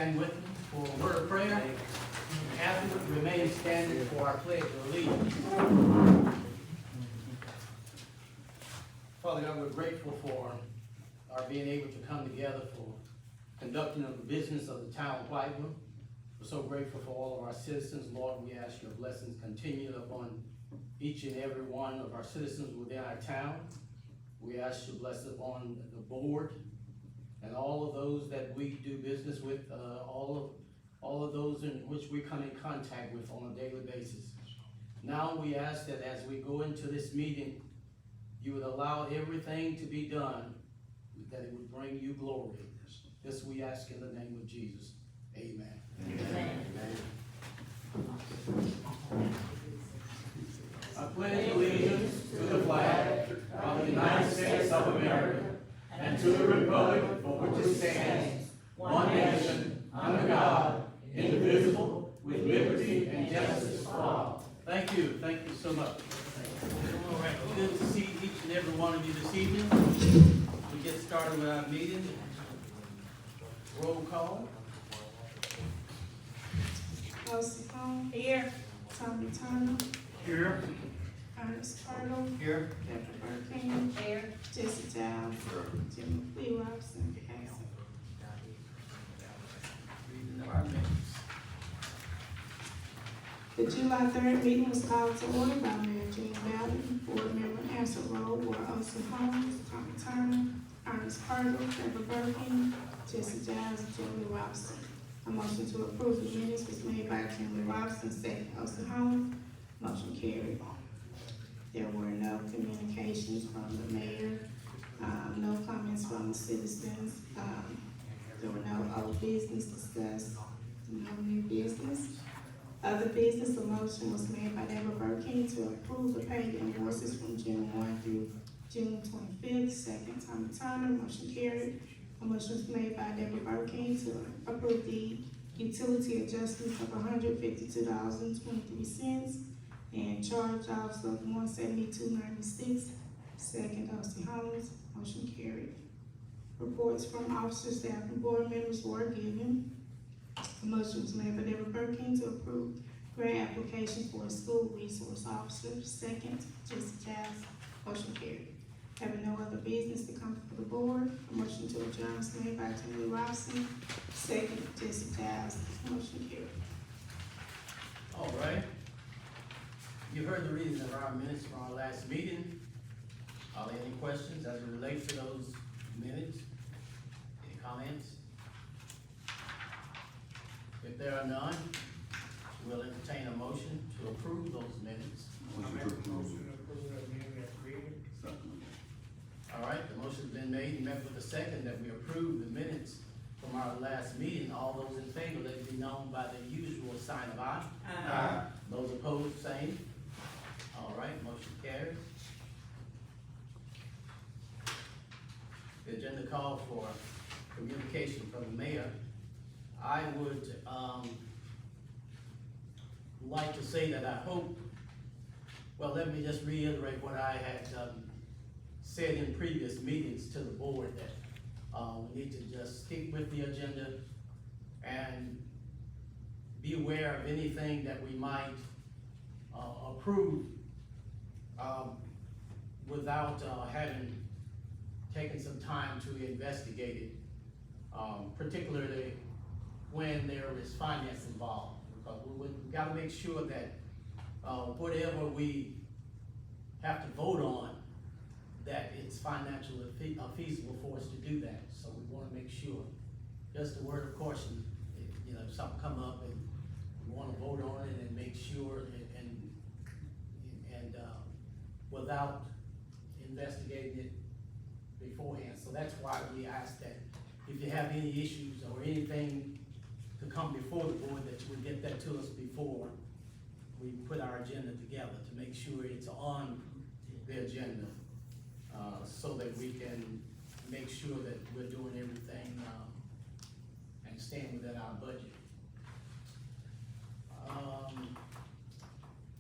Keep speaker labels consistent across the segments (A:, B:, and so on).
A: stand with me for a word of prayer? And afterward, remain standing for our pledge of allegiance. Father God, we're grateful for our being able to come together for conducting of the business of the town of Whiteville. We're so grateful for all of our citizens. Lord, we ask your blessings continue upon each and every one of our citizens within our town. We ask your blessing upon the board and all of those that we do business with, all of those in which we come in contact with on a daily basis. Now we ask that as we go into this meeting, you would allow everything to be done that it would bring you glory. This we ask in the name of Jesus. Amen. Amen. I pledge allegiance to the flag of the United States of America and to the republic for which it stands, one nation, under God, indivisible, with liberty and justice for all. Thank you so much. All right, good to see each and every one of you this evening. We get started with our meeting. Roll call.
B: Elsie Home. Here. Tommy Turner.
A: Here.
B: Ernest Turtle.
A: Here.
B: Deborah Burking. Here. Jesse Giles. Jim Lee Robinson. Absent.
A: Reading of our minutes.
B: The July 3rd meeting was called to order by Mayor Gene Bowden. Board member answer roll were Elsie Holmes, Tommy Turner, Ernest Turtle, Deborah Burking, Jesse Giles, and Jim Lee Robinson. A motion to approve the minutes was made by Jim Lee Robinson, second Elsie Holmes. Motion carried. There were no communications from the mayor, no comments from the citizens. There were no old business discussed, no new business. Other business, a motion was made by Deborah Burking to approve the paid invoices from June 1 through June 25th. Second, Tommy Turner, motion carried. A motion was made by Deborah Burking to approve the utility adjustments of $152.23 and charge-offs of $172.96. Second, Elsie Holmes, motion carried. Reports from officers, staff, and board members were given. A motion was made by Deborah Burking to approve grant application for a school resource officer. Second, Jesse Giles, motion carried. Having no other business to come before the board, a motion to adjourn was made by Jim Lee Robinson. Second, Jesse Giles, motion carried.
A: All right. You heard the reason of our minutes from our last meeting. Are there any questions as it relates to those minutes? Any comments? If there are none, we'll entertain a motion to approve those minutes. All right, the motion's been made and met with a second that we approve the minutes from our last meeting. All those in favor, let it be known by the usual sign of aye. Aye. Those opposed, same. All right, motion carries. The agenda call for communication from the mayor. I would like to say that I hope, well, let me just reiterate what I had said in previous meetings to the board, that we need to just stick with the agenda and be aware of anything that we might approve without having taken some time to investigate it, particularly when there is finance involved, because we got to make sure that whatever we have to vote on, that it's financially feasible for us to do that. So we want to make sure, just a word of caution, if something come up and we want to vote on it and make sure and without investigating it beforehand. So that's why we ask that if you have any issues or anything to come before the board, that you would get that to us before we put our agenda together, to make sure it's on the agenda, so that we can make sure that we're doing everything and staying within our budget.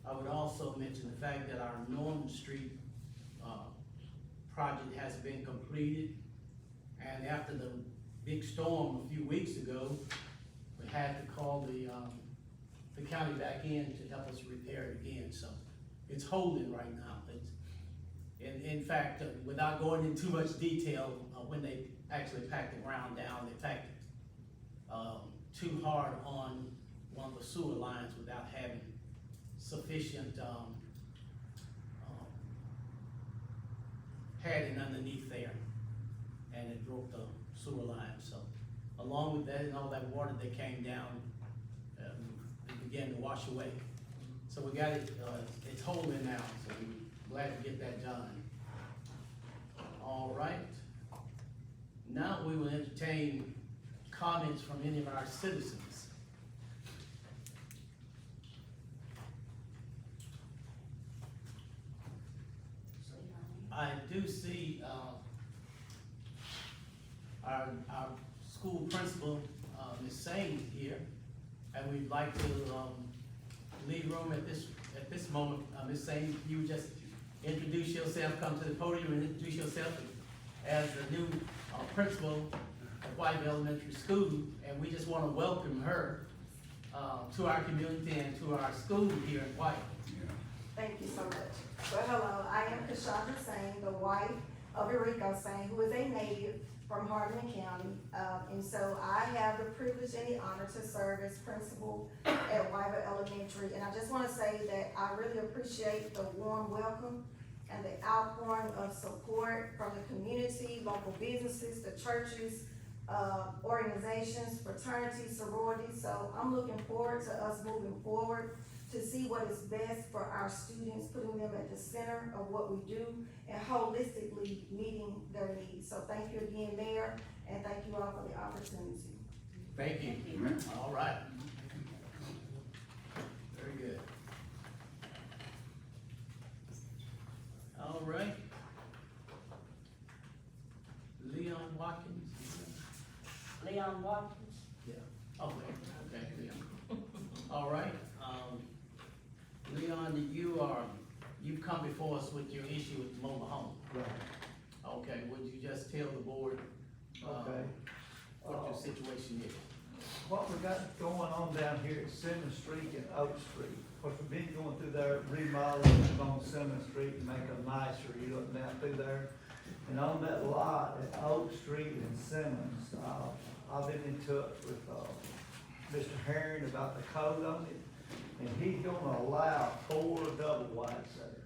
A: I would also mention the fact that our Norman Street project has been completed, and after the big storm a few weeks ago, had to call the county back in to help us repair it again, so it's holding right now. In fact, without going into too much detail, when they actually packed the ground down, they packed it too hard on one of the sewer lines without having sufficient padding underneath there, and it broke the sewer line. So along with that and all that water that came down, it began to wash away. So we got it, it's holding now, so we're glad to get that done. All right. Now we will entertain comments from any of our citizens. I do see, our school principal, Ms. Sane here, and we'd like to, leave room at this moment. Ms. Sane, you would just introduce yourself, come to the podium and introduce yourself as the new principal of Whiteville Elementary School, and we just want to welcome her to our community and to our school here in Whiteville.
C: Thank you so much. Well, hello, I am Kashandra Sane, the wife of Enrico Sane, who is a native from Hardin County. And so I have the privilege and the honor to serve as principal at Whiteville Elementary. And I just want to say that I really appreciate the warm welcome and the outpouring of support from the community, local businesses, the churches, organizations, fraternities, sororities. So I'm looking forward to us moving forward to see what is best for our students, putting them at the center of what we do and holistically meeting their needs. So thank you again, Mayor, and thank you all for the opportunity.
A: Thank you. All right. Very good. All right. Leon Watkins.
D: Leon Watkins.
A: Yeah. Okay, Leon. All right. Leon, you've come before us with your issue with the mobile home.
E: Right.
A: Okay, would you just tell the board,
E: Okay.
A: what your situation is?
E: What we got going on down here at Simmons Street and Oak Street, of course, we've been going through there remodeling on Simmons Street to make them nicer, you look down through there. And on that lot at Oak Street and Simmons, I've been in touch with, Mr. Herring about the code on it. And he's gonna allow 4 double wides there,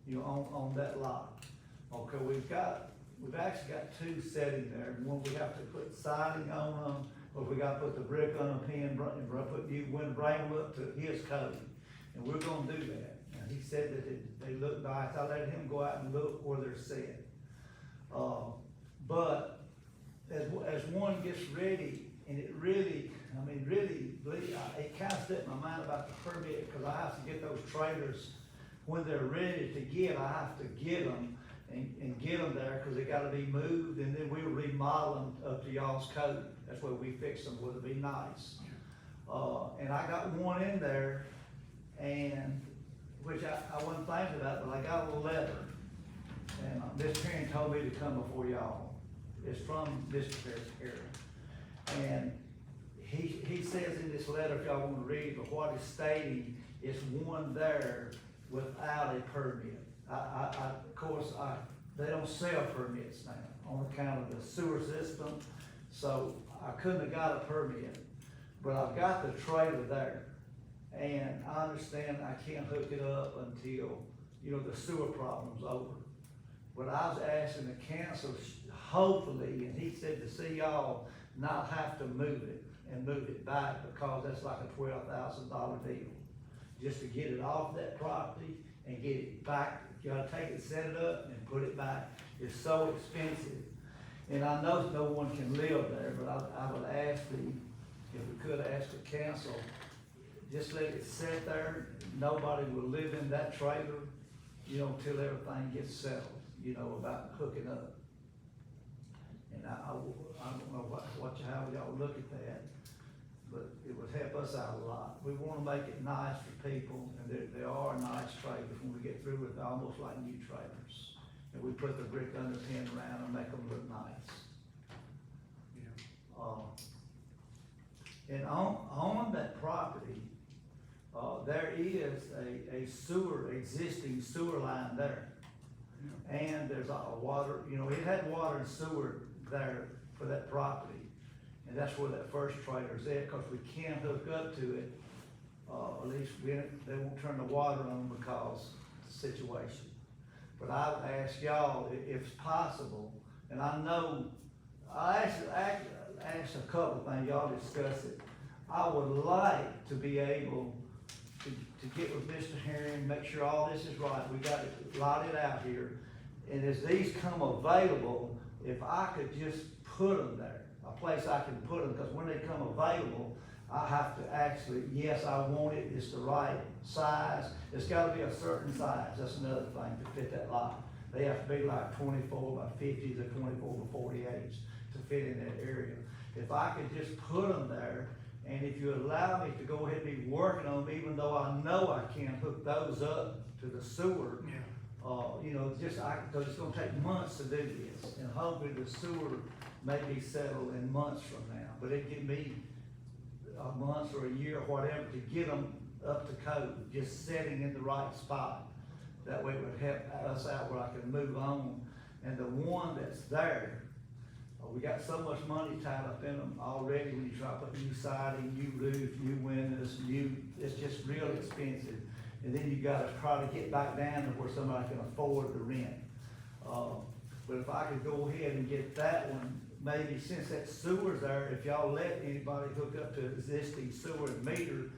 E: you know, on that lot. Okay, we've actually got 2 sitting there, one we have to put siding on them, or we gotta put the brick on them, bring them up to his code. And we're gonna do that. And he said that they look nice, I let him go out and look where they're set. But as one gets ready, and it really, it kind of set my mind about the permit, because I have to get those trailers, when they're ready to get, I have to get them and get them there, because they gotta be moved, and then we'll remodel them up to y'all's code. That's where we fix them, where it'll be nice. And I got one in there, and, which I wasn't thinking about, but I got a letter, and this parent told me to come before y'all. It's from Mr. Harris. And he says in this letter, if y'all wanna read, but what it's stating is one there without a permit. Of course, they don't sell permits now on account of the sewer system, so I couldn't have got a permit. But I've got the trailer there, and I understand I can't hook it up until, you know, the sewer problem's over. But I was asking the council, hopefully, and he said to see y'all not have to move it and move it back, because that's like a $12,000 deal. Just to get it off that property and get it back, you gotta take it, set it up, and put it back. It's so expensive. And I know no one can live there, but I would ask if we could ask the council, just let it sit there. Nobody will live in that trailer, you know, until everything gets settled, you know, about hooking up. And I don't know how y'all look at that, but it would help us out a lot. We wanna make it nice for people, and there are nice trailers when we get through with, almost like new trailers. And we put the brick underpin around and make them look nice. And on that property, there is a existing sewer line there. And there's a water, it had water and sewer there for that property. And that's where that first trailer's at, cause we can't hook up to it. At least they won't turn the water on because of the situation. But I would ask y'all if it's possible, and I know, I asked a couple things, y'all discuss it. I would like to be able to get with Mr. Herring, make sure all this is right, we got it lotted out here. And as these come available, if I could just put them there, a place I can put them, because when they come available, I have to actually, yes, I want it, it's the right size, it's gotta be a certain size, that's another thing to fit that lot. They have to be like 24 by 50s or 24 by 48s to fit in that area. If I could just put them there, and if you allow me to go ahead and be working on them, even though I know I can't hook those up to the sewer, cause it's gonna take months to do this, and hopefully the sewer may be settled in months from now, but it give me a month or a year or whatever to get them up to code, just setting in the right spot. That way it would help us out where I can move on. And the one that's there, we got so much money tied up in them already when you try to put new siding, new roof, new windows, it's just real expensive. And then you gotta try to get back down to where somebody can afford the rent. But if I could go ahead and get that one, maybe since that sewer's there, if y'all let anybody hook up to existing sewer and meter,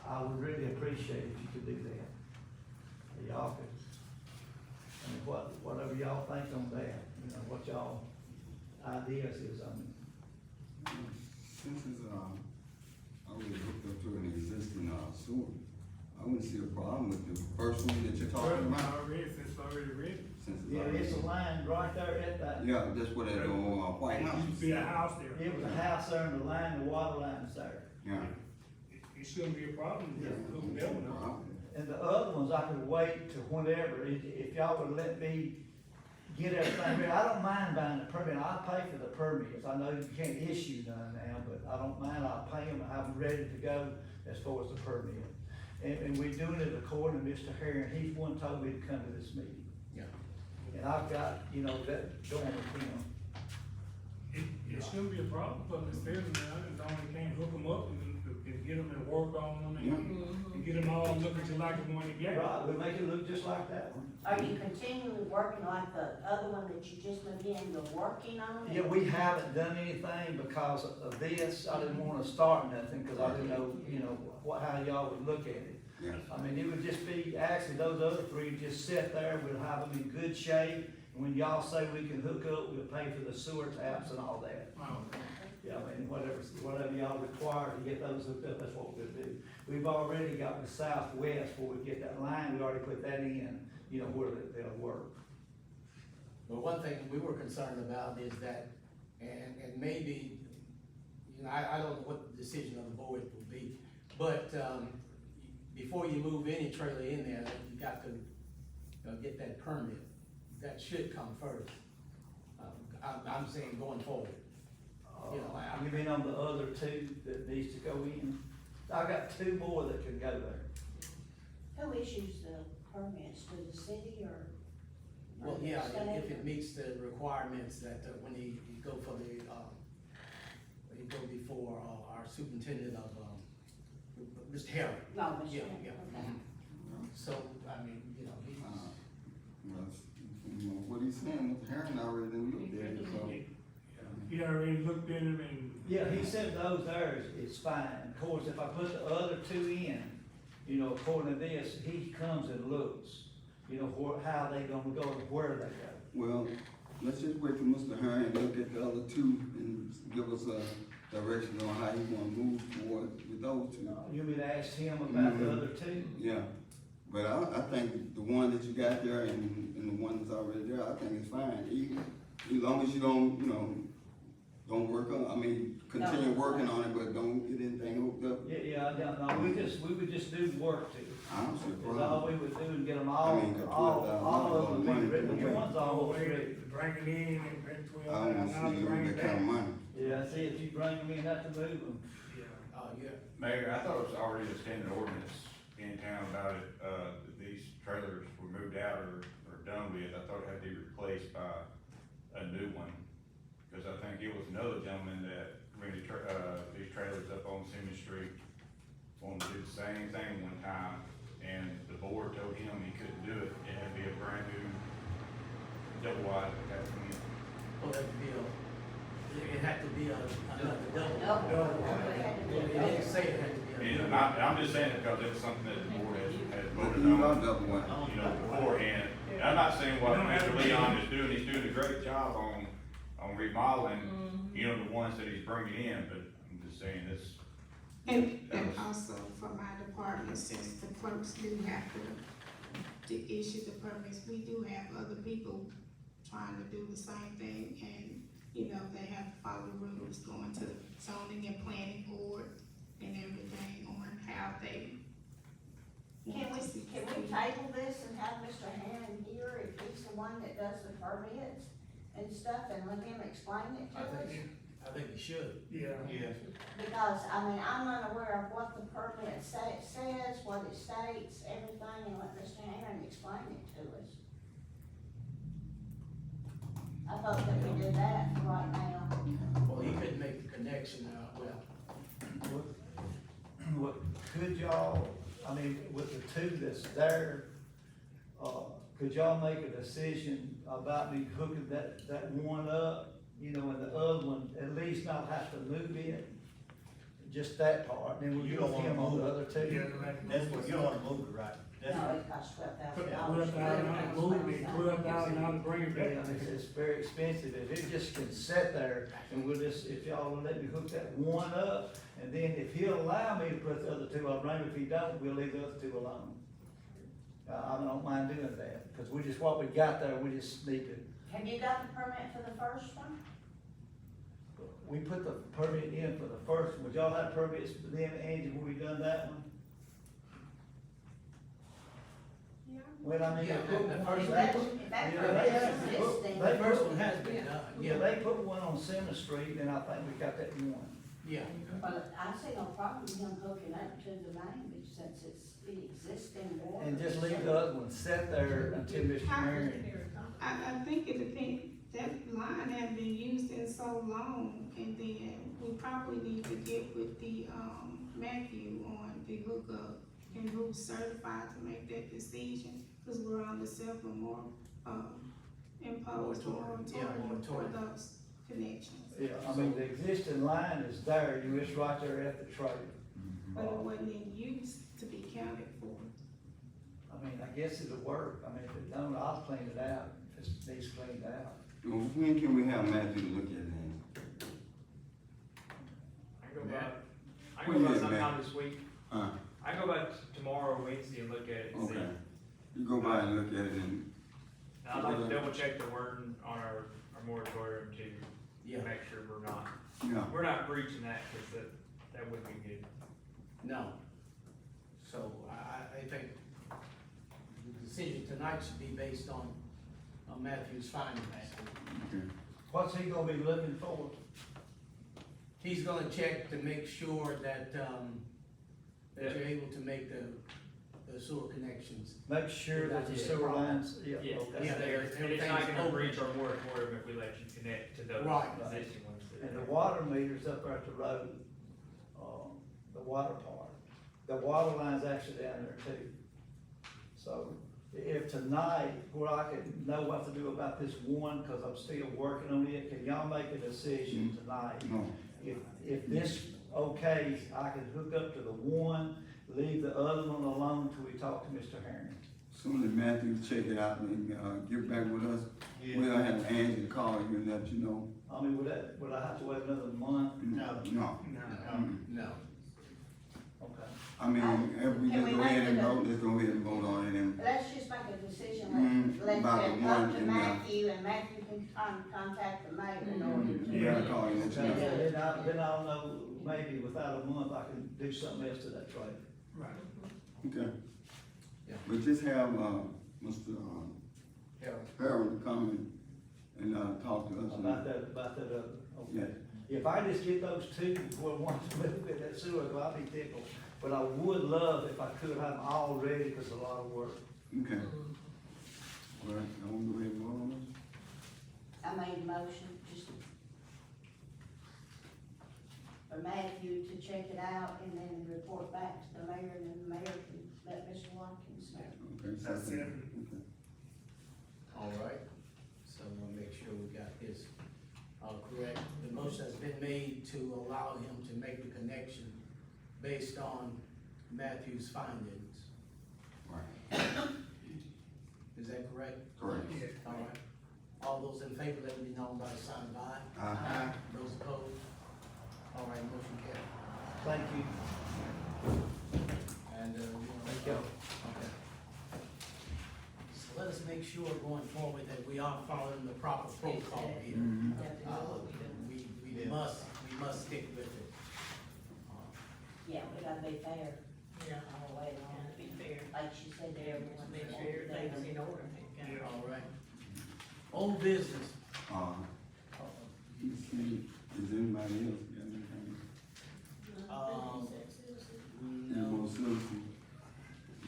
E: I would really appreciate if you could do that. Y'all could, whatever y'all think on that, what y'all ideas is on it.
F: Since it's, already hooked up to an existing, sewer, I wouldn't see a problem with the first one that you're talking about.
G: It's already ready.
F: Since
E: Yeah, it's a line right there at that.
F: Yeah, that's what that, White
G: There
F: House.
G: used to be a house there.
E: It was a house there and the water line's there.
F: Yeah.
G: It shouldn't be a problem.
E: Yeah.
G: Just hook them up.
E: And the other ones, I could wait to whenever, if y'all would let me get everything ready. I don't mind buying the permit, I'll pay for the permits. I know you can't issue none now, but I don't mind, I'll pay them, I have them ready to go as far as the permit. And we're doing it according to Mr. Herring, he's one told me to come to this meeting.
A: Yeah.
E: And I've got, that going with him.
G: It shouldn't be a problem for them to stay in there, as long as they can't hook them up and get them and work on them and get them all looking just like the one together.
E: Right, we'll make it look just like that one.
D: Are you continually working like the other one that you just moved in, you're working on it?
E: Yeah, we haven't done anything because of this. I didn't wanna start nothing, cause I didn't know, how y'all would look at it.
F: Yes.
E: I mean, it would just be, actually, those other three would just sit there, we'll have them in good shape. And when y'all say we can hook up, we'll pay for the sewer taps and all that.
G: Oh,
E: Yeah, I mean, whatever y'all require to get those hooked up, that's what we'll do. We've already got the southwest, where we get that line, we already put that in, where they'll work.
A: But one thing we were concerned about is that, and maybe, I don't know what the decision of the board will be, but, before you move any trailer in there, you got to, get that permit. That should come first. I'm saying going forward.
E: You mean on the other two that needs to go in? I got two more that can go there.
D: Who issues the permits, to the city or?
A: Well, yeah,
D: state?
A: if it meets the requirements that, when you go for the, when you go before, our superintendent of, Mr. Harry.
D: No, Mr.
A: Yeah,
D: Chairman,
A: yeah.
D: okay.
A: Mhm. So, I mean, he's.
F: Well, what he's saying, Mr. Herring already done looked at it, so.
G: he already looked at them and.
E: Yeah, he said those there is fine. Of course, if I put the other two in, according to this, he comes and looks, how they gonna go and where they go.
F: Well, let's just wait for Mr. Herring and look at the other two and give us a direction on how you wanna move forward with those two.
E: You mean to ask him about the other two?
F: Yeah, but I think the one that you got there and the one that's already there, I think it's fine. As long as you don't, don't work on, continue working on it, but don't get anything hooked up.
E: Yeah, no, we would just do the work to it.
F: I don't see a
E: That's all
F: problem.
E: we would do and get them all,
F: I mean, got
E: all of them
F: $12,000
E: ready. The one's almost
G: Wait,
E: ready.
G: bring it in and bring
F: I don't
G: $12,000,
F: see
G: bring it
F: that kind of
G: back.
F: money.
E: Yeah, see, if you bring them in, have to move them.
G: Yeah.
H: Mayor, I thought it was already a standard ordinance in town about it, that these trailers were moved out or done with. I thought it had to be replaced by a new one. Cause I think it was another gentleman that rented, these trailers up on Simmons Street, wanted to do the same thing one time, and the board told him he couldn't do it. It had to be a brand new double wide that had to come in.
A: Well, it had to be another double. It didn't say it had to be a
H: And
A: double.
H: I'm just saying it because it's something that the board has voted
F: You
H: on,
F: got double one.
H: you know, beforehand. And I'm not saying what Mr. Leon is doing, he's doing a great job on remodeling, you know, the ones that he's bringing in, but I'm just saying this.
B: And also for my department, since the clerks do have to issue the permits, we do have other people trying to do the same thing, and, you know, they have to follow the rules, going to the zoning and planning board and everything on how they.
D: Can we table this and have Mr. Hannon here if he's the one that does the permits and stuff, and let him explain it to us?
A: I think you should.
G: Yeah.
D: Because, I mean, I'm unaware of what the permit says, what it states, everything, and let Mr. Hannon explain it to us. I thought that we did that right now.
A: Well, he couldn't make the connection out, well,
E: What, could y'all, I mean, with the two that's there, could y'all make a decision about me hooking that one up, you know, and the other one, at least not have to move it? Just that part, then we'll
I: You
E: get
I: don't wanna
E: him on the
I: move
E: other two.
I: That's what, you don't wanna move it, right? That's
D: No,
I: what-
D: it costs $12,000.
G: $12,000, move it, $12,000, bring it
E: Yeah,
G: back.
E: it's very expensive, if it just can sit there, and we'll just, if y'all will let me hook that one up, and then if he'll allow me to put the other two, I'll bring it, if he don't, we'll leave the other two alone. I don't mind doing that, cause we just, what we got there, we just need to,
D: Have you got the permit for the first one?
E: we put the permit in for the first one, would y'all have permits for them, Angie, when we done that one? When I mean,
A: Yeah,
E: they put
A: the
E: one-
A: first
D: If
A: one-
D: that, if that
E: Yeah,
D: permit
E: they
D: is
E: have-
D: existing.
E: they-
A: the first one has been done,
E: yeah,
A: yeah,
E: they put one on Center Street, and I think we got that one.
A: yeah.
D: Well, I see no problem with him hooking up to the main, since it's the existing water.
E: And just leave the other one sit there until Mr. Marion.
B: I think it depends, that line has been used in so long, and then we probably need to get with the, Matthew on the hookup and who's certified to make that decision, cause we're on the imposed
A: Moratorium, yeah,
B: moratorium for
A: moratorium.
B: those connections.
E: Yeah, I mean, the existing line is there, you it's right there at the trailer.
B: But it wasn't in use to be counted for.
E: I mean, I guess it'll work, I mean, if it don't, I'll clean it out, if it needs cleaned out.
F: Well, when can we have Matthew to look at it?
J: I can go by, I
F: What
J: can go
F: you
J: by
F: get,
J: sometime
F: man?
J: this week.
F: Huh?
J: I can go by tomorrow or Wednesday and look at it and see.
F: Okay. You go by and look at it and,
J: And I'd like to double check the wording on our moratorium to
A: Yeah.
J: make sure
F: yeah,
J: we're not breaching that, cause that wouldn't be good.
A: No. So I think the decision tonight should be based on Matthew's findings.
F: okay.
E: What's he gonna be looking for?
A: He's gonna check to make sure that, that you're able to make the sewer connections.
E: Make sure that the sewer lines, yeah,
J: Yeah,
E: okay.
A: Yeah,
J: and it's
A: everything's
J: not gonna
A: open.
J: breach our moratorium if we let you connect to those
A: Right.
J: existing ones. that-
E: And the water meters up there at the road, the water part, the water line's actually down there too. So if tonight, where I can know what to do about this one, cause I'm still working on it, can y'all make a decision tonight?
F: No,
E: If this okays, I can hook up to the one, leave the other one alone till we talk to Mr. Herring.
F: soon as Matthew check it out and, get back with us, we'll have Angie call you and let you know.
E: I mean, would I have to wait another month?
F: No.
A: No.
E: Okay.
F: I mean, if we
D: Can
F: just
D: we
F: go ahead
D: make
F: and
D: it a-
F: vote, let's go ahead and vote on it and,
D: Let's just make a decision, let
F: about the
D: them
F: one
D: go to
F: and,
D: Matthew, and Matthew can contact the mayor in order to.
F: you gotta call you and let you
E: Okay,
F: know.
E: then I'll know, maybe without a month, I can do something else to that trailer.
A: Right.
F: Okay.
A: Yeah.
F: But just have, Mr.
A: Harold.
F: Harold come and talk to us.
E: About that other,
F: Yeah,
E: okay. If I just get those two, well, once a little bit, that sewer, I'll be tickled. But I would love if I could have them all ready, cause a lot of work.
F: Okay. All right, I want to go ahead and vote on this.
D: I made a motion, just for Matthew to check it out and then report back to the mayor, and then the mayor can let Mr. Watkins know.
F: Okay,
G: That's it.
F: Okay.
A: All right, so we'll make sure we got this, correct. The motion has been made to allow him to make the connection based on Matthew's findings.
F: Right.
A: Is that correct?
F: Correct.
A: All right. All those in favor, let me know by the sign of aye.
F: Aye.
A: Those opposed? All right, motion carried.
E: Thank you.
A: And,
E: Thank you.
A: Okay. So let us make sure going forward that we are following the proper protocol here.
F: Mhm.
A: We must stick with it.
D: Yeah, we gotta be fair
K: Yeah,
D: all the way along.
K: to be fair,
D: Like she said, everyone.
K: make sure things in order.
A: All right. Old business.
F: Is anybody else got anything? Any
A: No.
F: more citizens?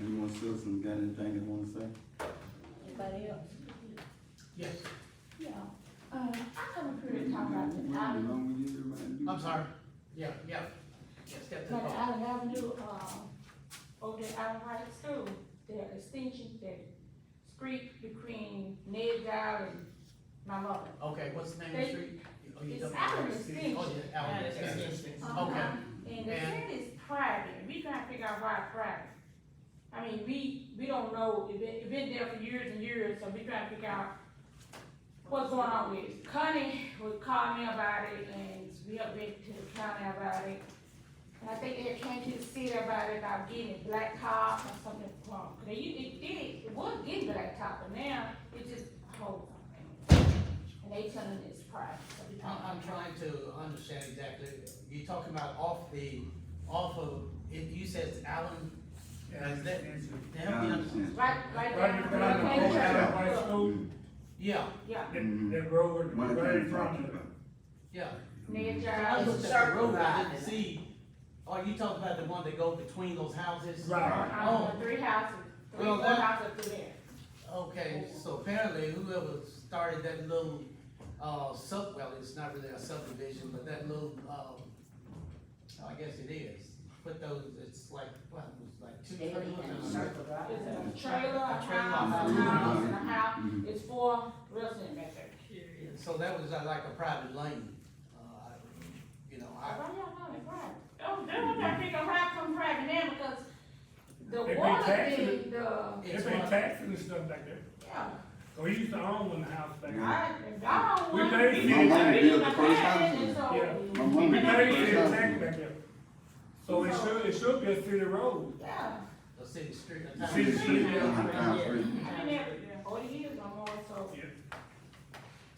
F: Any more citizens got anything they wanna say?
D: Anybody else?
A: Yes,
B: Yeah, I come up here to talk about the
F: How
B: Allen,
F: long we need everybody to do?
A: I'm sorry. Yeah. Yes, step to the
B: like
A: phone.
B: Allen Avenue, over at Allen High School, the extension, the street between Ned's Island and my mother.
A: Okay, what's the name of the street? Oh, you
B: It's
A: talking about-
B: Allen Extension.
A: Oh, yeah, Allen Extension. Okay.
B: And the
A: And-
B: city is private, and we trying to figure out why it's private. I mean, we don't know, it been there for years and years, so we trying to figure out what's going on with it. Connie would call me about it, and we updated to the county about it. And I think they came to the city about it, about getting it black top or something wrong. Cause it was getting black top, but now it just holds on. And they telling it's private, so we
A: I'm trying to understand exactly, you're talking about off of, you said it's Allen, is that, to help me understand?
B: Right
G: Right
B: down.
G: in front of the old Allen High
B: Yeah,
G: School,
A: Yeah,
G: that road,
F: One
G: right in
F: thing
G: front of
F: talking
G: it.
F: about.
A: yeah.
B: Ned's
A: I
B: Island.
A: looked at the road, I didn't see, oh, you talking about the one that go between those houses?
G: Right.
B: Three houses,
A: Well,
B: four
A: that-
B: houses through there.
A: Okay, so apparently whoever started that little, well, it's not really a subdivision, but that little, I guess it is. Put those, it's like, what, it's like two, three.
D: Everything circled, right?
B: It's a trailer, a
A: trailer,
B: house, and a house,
F: Mhm.
B: it's 4 residents back there.
A: So that was like a private lane, you know,
B: Why y'all know it's private? Oh, they're trying to figure out how it come private now, because the
G: They pay
B: water
G: taxes.
B: thing,
G: They pay taxes and stuff back there.
B: yeah,
G: So he used to own the house back there.
B: I don't
G: We
B: want.
G: paid
B: we
G: city
B: just
G: tax.
B: built
F: The
B: my
F: first
B: house,
F: house.
B: and so-
G: Yeah.
F: My
G: We
F: mom
G: paid
F: got the
G: city
F: first
G: tax
F: house.
G: back there. So it should be a city road.
B: Yeah,
A: a city street.
G: The city street, yeah.
B: I've been there for 40 years or more, so.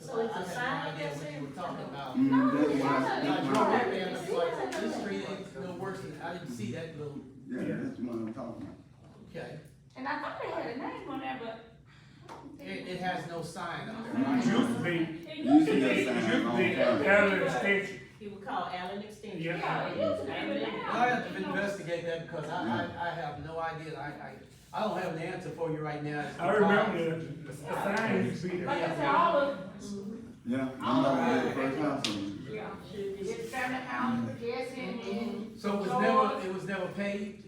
D: So it's a
A: I had no
D: sign
A: idea
D: that's
A: what you
D: in?
A: were talking about.
F: That's
B: it's
F: why,
B: not
A: I
F: that's
A: drove
F: why,
A: up there and I was like, this street ain't no worse than, I didn't see that little,
F: yeah, that's the one I'm talking about.
A: okay.
B: And I thought they had a name on there, but.
A: It has no sign up there,
G: It
A: right?
G: used to be,
B: It
F: You
B: used to
F: see
B: be.
F: that
G: it
F: sign
G: used to
F: long
G: be
F: time.
G: Allen Extension.
K: He would call Allen Extension.
G: Yeah.
B: Yeah, it used to be, but now.
A: I have to investigate that because I have no idea, I don't have an answer for you right now.
G: I remember the sign used to be
B: Like I
G: there.
B: said, all of,
F: Yeah, my mom had the first house on it.
B: yeah, it's family house, Jesse and.
A: So it was never paid?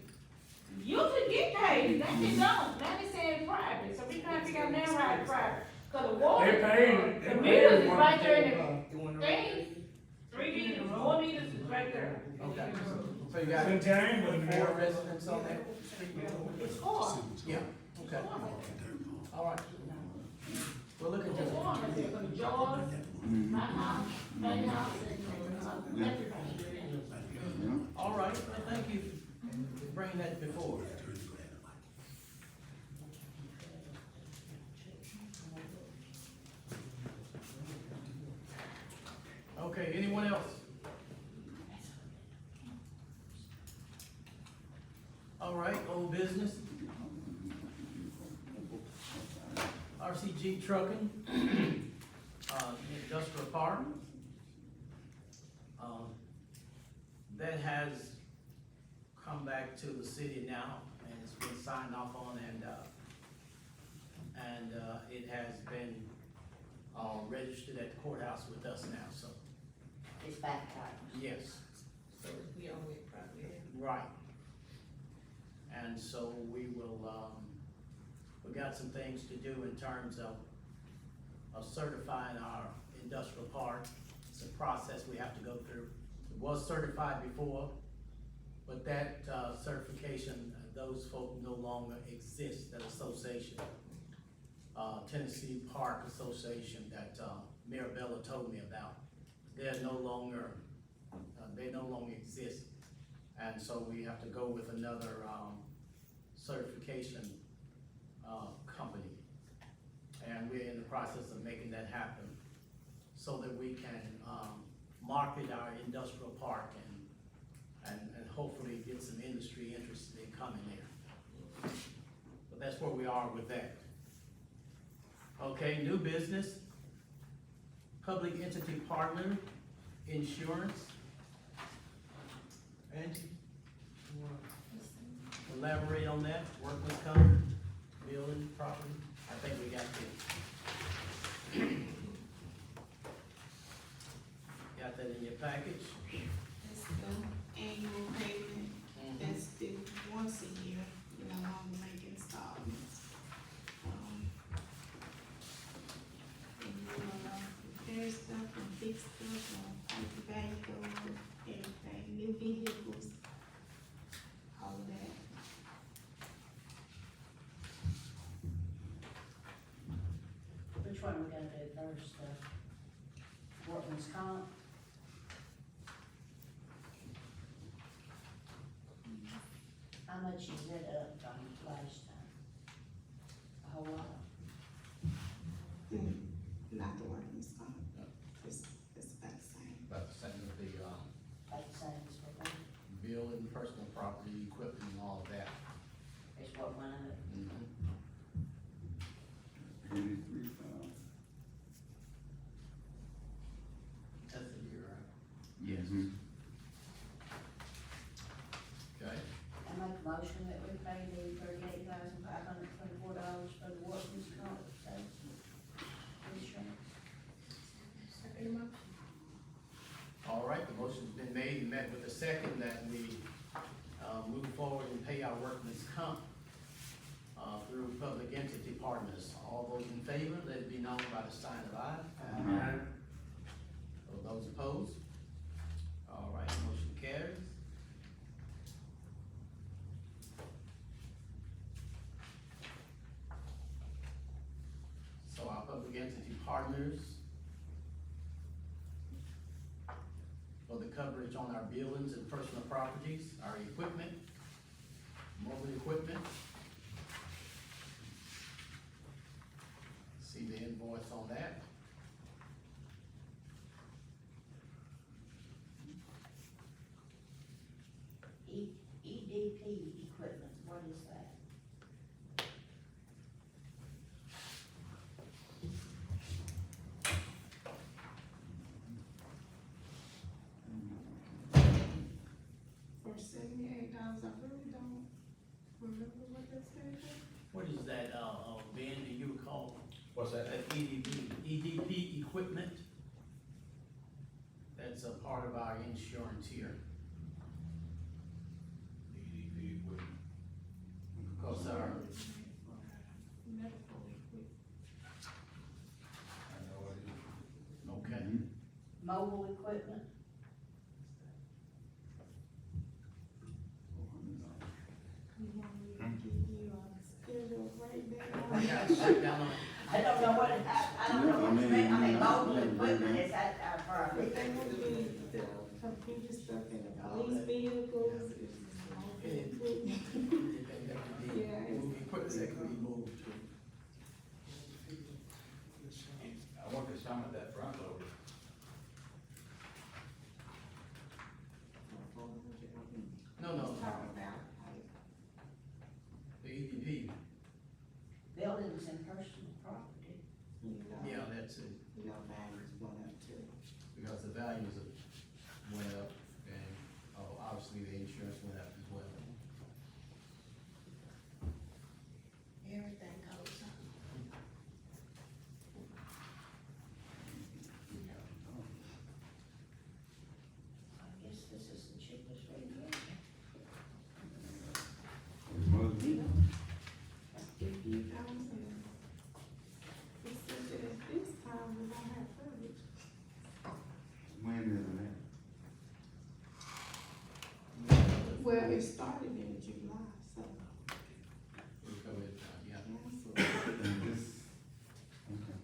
B: You could get paid, that they don't, now they saying private, so we trying to figure out now why it's private. Cause the water.
G: They paid,
B: The
G: they
B: meters
G: paid
B: is
G: one.
B: right there in the thing, 3 meters, 4 meters is right there.
A: Okay, so you got
G: St. James was
A: 4
G: there.
A: residents on that?
B: It's 4.
A: Yeah, okay, all right. We'll look
B: It's
A: into
B: 4,
A: it.
B: it's from George, my house, my house, and everybody.
F: Yeah.
A: All right, well, thank you for bringing that before. Okay, anyone else? All right, old business. RCG Trucking, Industrial Park. That has come back to the city now, and it's been signed off on, and it has been, registered at the courthouse with us now, so,
D: It's baptized.
A: yes,
K: So we own it probably.
A: right. And so we will, we got some things to do in terms of certifying our industrial park. It's a process we have to go through. It was certified before, but that, certification, those folk no longer exist, that association. Tennessee Park Association that, Mirabella told me about. They're no longer, they no longer exist. And so we have to go with another, certification, company. And we're in the process of making that happen so that we can, market our industrial park and hopefully get some industry interested in coming there. But that's where we are with that. Okay, new business, public entity partner, insurance. Angie, you wanna elaborate on that, workman's comp, building, property? I think we got this. Got that in your package?
B: It's the annual payment that's due once a year, you no longer make installments. And you repair stuff and fix stuff, pipe the bank door, everything, new vehicles, all of that.
D: Which one we gonna do first, the workman's comp? How much is it up from last time? A whole lot?
B: Not the workman's comp, it's about the same.
A: About the same with the,
D: About the same as before?
A: building, personal property, equipment, and all of that.
D: It's what went up?
F: 83,000.
A: That's a year, right? Yes.
F: Mhm.
A: Okay,
D: I make a motion that we pay the $38,524 for the workman's comp, insurance.
A: all right, the motion's been made and met with a second that we, move forward and pay our workman's comp, through public entity partners. All those in favor, let it be known by the sign of aye.
F: Aye.
A: All those opposed? All right, motion carries. So our public entity partners for the coverage on our buildings and personal properties, our equipment, mobile equipment. See the invoice on that.
D: EDP equipment, what is that?
B: For $78, I really don't remember what that said.
A: What is that, Ben, do you recall?
I: What's that?
A: That EDP equipment? That's a part of our insurance here.
H: EDP equipment.
A: Because our,
B: Medical equipment.
H: I know what it is.
A: okay,
D: Mobile equipment?
B: You want me to give you a schedule right now?
A: I got to sit down on,
D: I don't know what, I don't know what you mean, I mean, mobile equipment, is that, for our
B: But
D: big
B: they would be the computer stuff in the police vehicles, it's mobile equipment.
A: anything that could be,
B: Yeah, it's-
A: equipment that could be moved.
H: I want to sum of that front loader.
A: No,
B: Talking about, like,
A: the EDP,
D: buildings and personal property.
B: you know,
A: yeah, that's it,
B: values went up too.
A: because the values went up and,
B: Well, it started in July, so.
A: We'll go with, yeah.
F: And this, okay.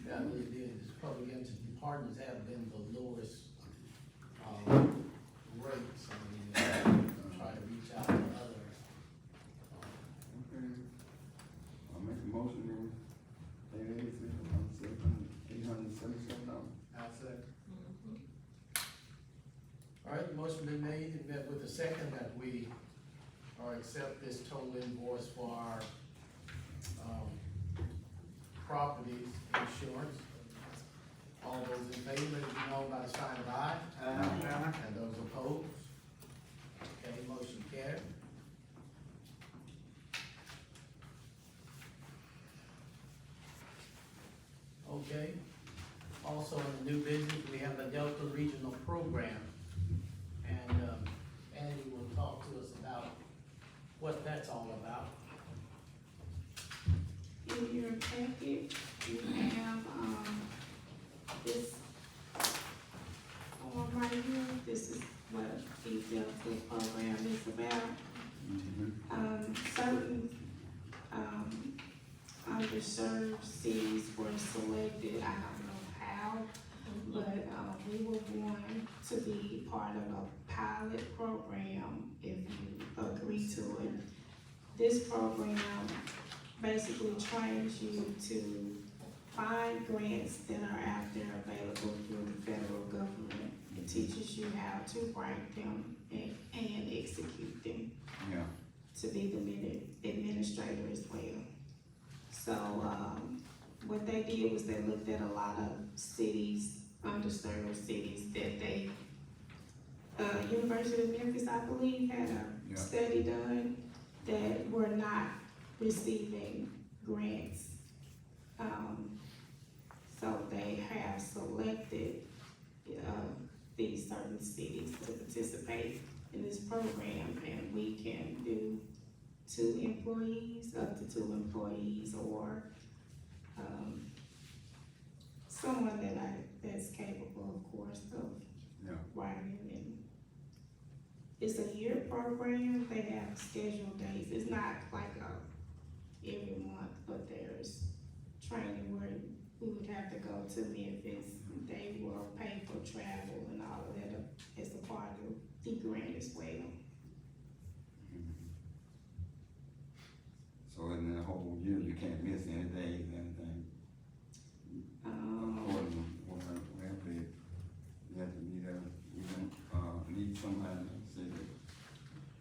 A: Yeah, it's probably into departments have been the lowest, rates, I mean, try to reach out to other,
F: Okay. I'll make a motion to pay $877.
A: I'll say. All right, the motion been made and met with the second that we, accept this total invoice for our, properties insurance. All those in favor, let it be known by the sign of aye. And those opposed? Okay, motion carried. Okay, also in the new business, we have the Delta Regional Program. And, Andy will talk to us about what that's all about.
B: In your packet, you have, this form right here, this is what the Delta program is about. Certain, underserved cities were selected, I don't know how, but, we were going to be part of a pilot program if you agree to it. This program basically trains you to find grants that are out there available through the federal government. It teaches you how to write them and execute them.
F: Yeah.
B: To be the administrator as well. So, what they did was they looked at a lot of cities, underserved cities that they, University of Memphis, I believe, had a study done that were not receiving grants. So they have selected, these certain cities to participate in this program, and we can do 2 employees, up to 2 employees, or, someone that's capable, of course, of writing. And it's a year program, they have scheduled days, it's not like every month, but there's training where we would have to go to Memphis. They will pay for travel and all of that as a part of the grant as well.
F: So in the whole year, you can't miss any days, anything? According to whatever you have to be there, we don't, need somebody to say that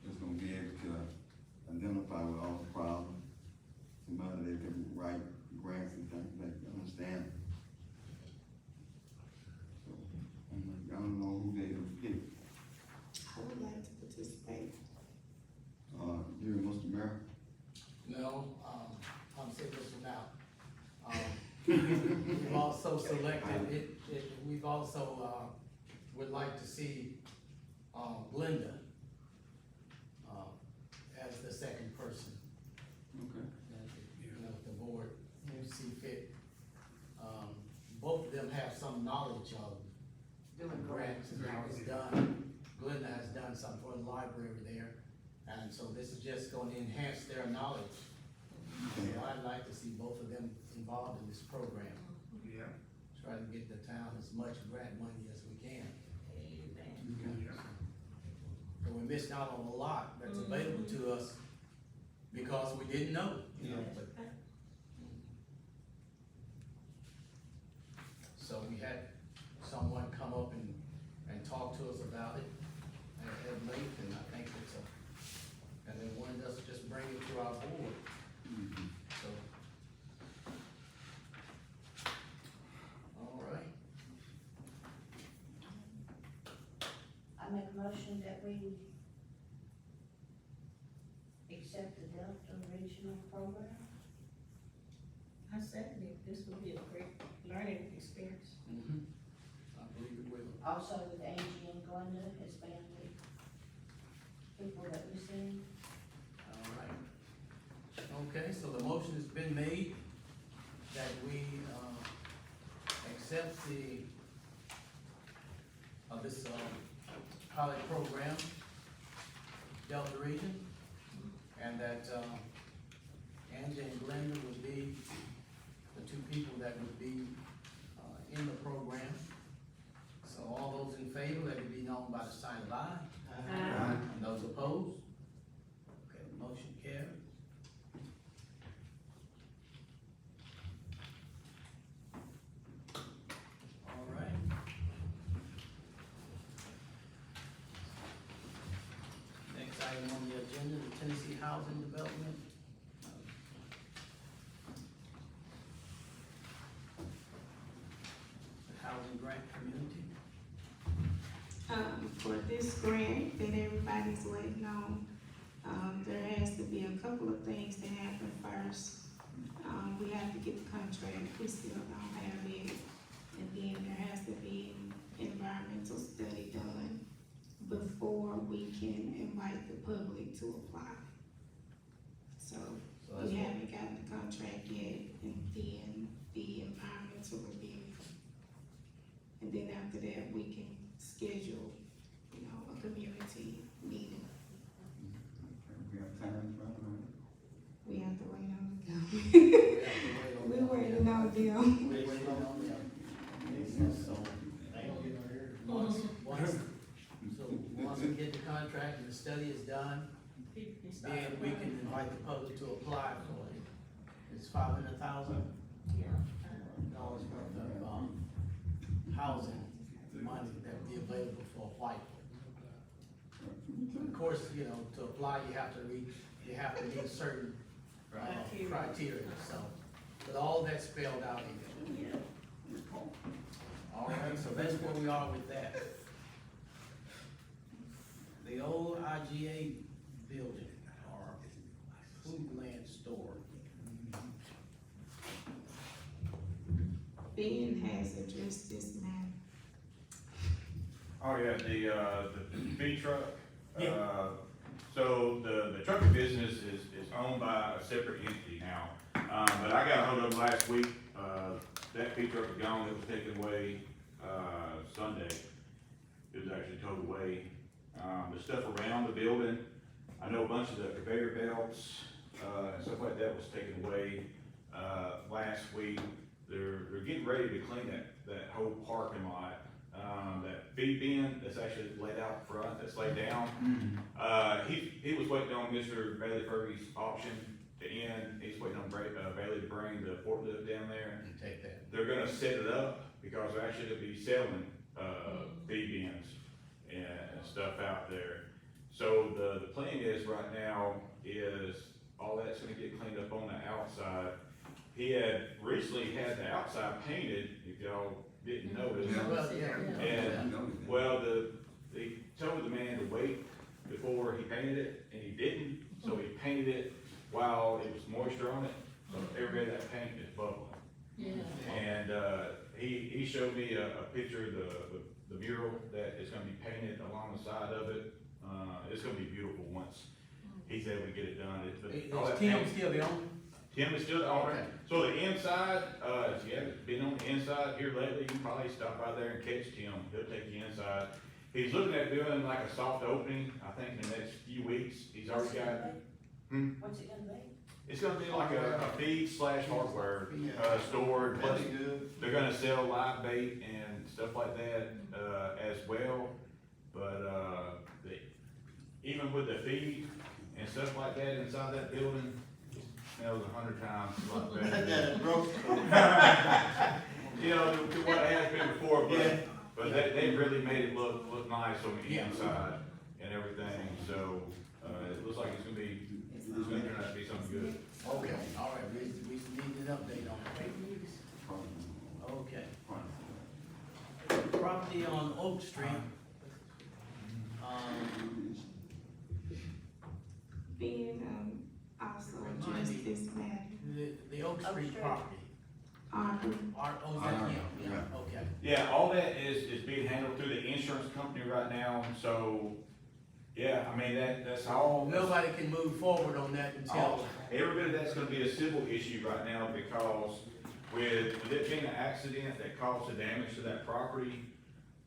F: that's gonna be able to identify with all the problems. Somebody that can write grants and things like that, understand. So, I don't know who they will pick.
B: I would like to participate.
F: You and Mr. Mayor?
A: No, I'm saying this now. We've also selected, we've also, would like to see, Glenda, as the second person.
F: Okay.
A: You know, if the board, see fit. Both of them have some knowledge of doing grants and how it's done. Glenda has done something for the library there, and so this is just gonna enhance their knowledge. So I'd like to see both of them involved in this program.
G: Yeah.
A: Try to get the town as much grant money as we can. So we missed out on a lot that's available to us because we didn't know, you know, but. So we had someone come up and talk to us about it at length, and I think it's and they wanted us to just bring it to our board. So. All right.
D: I make a motion that we accept the Delta Regional Program.
K: I second it, this will be a great learning experience.
A: I believe it will.
D: Also with Angie and Glenda as family people that we see.
A: All right. Okay, so the motion has been made that we, accept this, pilot program Delta region, and that, Angie and Glenda would be the two people that would be, in the program. So all those in favor, let it be known by the sign of aye.
K: Aye.
A: And those opposed? Okay, motion carried. All right. Next item on the agenda, the Tennessee Housing Development. The Housing Grant Community.
B: For this grant that everybody's waiting on, there has to be a couple of things that happen first. We have to get the contract, we still don't have it, and then there has to be an environmental study done before we can invite the public to apply. So,
A: So that's
B: we
A: what,
B: haven't gotten the contract yet, and then the environmental review. And then after that, we can schedule, you know, a community meeting.
F: We have time, right?
B: We have to wait on them.
A: we have to wait on
B: We
A: them.
B: waiting on them.
A: We waiting on them. So, once we get the contract and the study is done, then we can invite the public to apply for it. It's $500,000 worth of, housing money that will be available for Whiteville. Of course, you know, to apply, you have to meet certain criteria, so, but all that's spelled out in there. All right, so that's where we are with that. The old IGA building, or Foodland store.
B: Ben has addressed this matter.
H: Oh, yeah, the feed truck. So the trucking business is owned by a separate entity now. But I got a hold of them last week. That feed truck was gone. It was taken away, Sunday. It was actually towed away. The stuff around the building, I know a bunch of the conveyor belts, and stuff like that was taken away, last week. They're getting ready to clean that whole parking lot. That feed bin that's actually laid out front, that's laid down. He was waiting on Mr. Bailey Fergie's auction to end. He's waiting on Bailey to bring the forklift down there.
A: And take that.
H: They're gonna set it up because they're actually gonna be selling, feed bins and stuff out there. So the plan is right now is all that's gonna get cleaned up on the outside. He had recently had the outside painted, if y'all didn't notice.
A: Well, yeah.
H: And, well, they told the man to wait before he painted it, and he didn't, so he painted it while it was moisture on it, so every bit of that paint is bubbling. And, he showed me a picture of the mural that is gonna be painted along the side of it. It's gonna be beautiful once he's able to get it done. All
A: Is
H: that
A: Tim
H: paint-
A: still the owner?
H: Tim is still the owner.
A: Okay.
H: So the inside, if you haven't been on the inside here lately, you can probably stop by there and catch Tim. He'll take you inside. He's looking at doing like a soft opening, I think in the next few weeks. He's already got,
D: What's it gonna be?
H: it's gonna be like a feed / hardware, store. Plus, they're gonna sell live bait and stuff like that, as well. But, even with the feed and stuff like that inside that building, it smells 100 times a lot better. You know, to what it has been before, but they really made it look nice on the inside and everything, so, it looks like it's gonna turn out to be something good.
A: Okay, all right, we need an update on it. Okay. Property on Oak Street.
B: Ben, also addressed this matter.
A: The Oak Street
D: Street.
A: property. Oh, is that him? Yeah, okay.
H: Yeah, all that is being handled through the insurance company right now, so, yeah, I mean, that's all.
A: Nobody can move forward on that until,
H: Every bit of that's gonna be a civil issue right now, because with it being an accident that caused the damage to that property,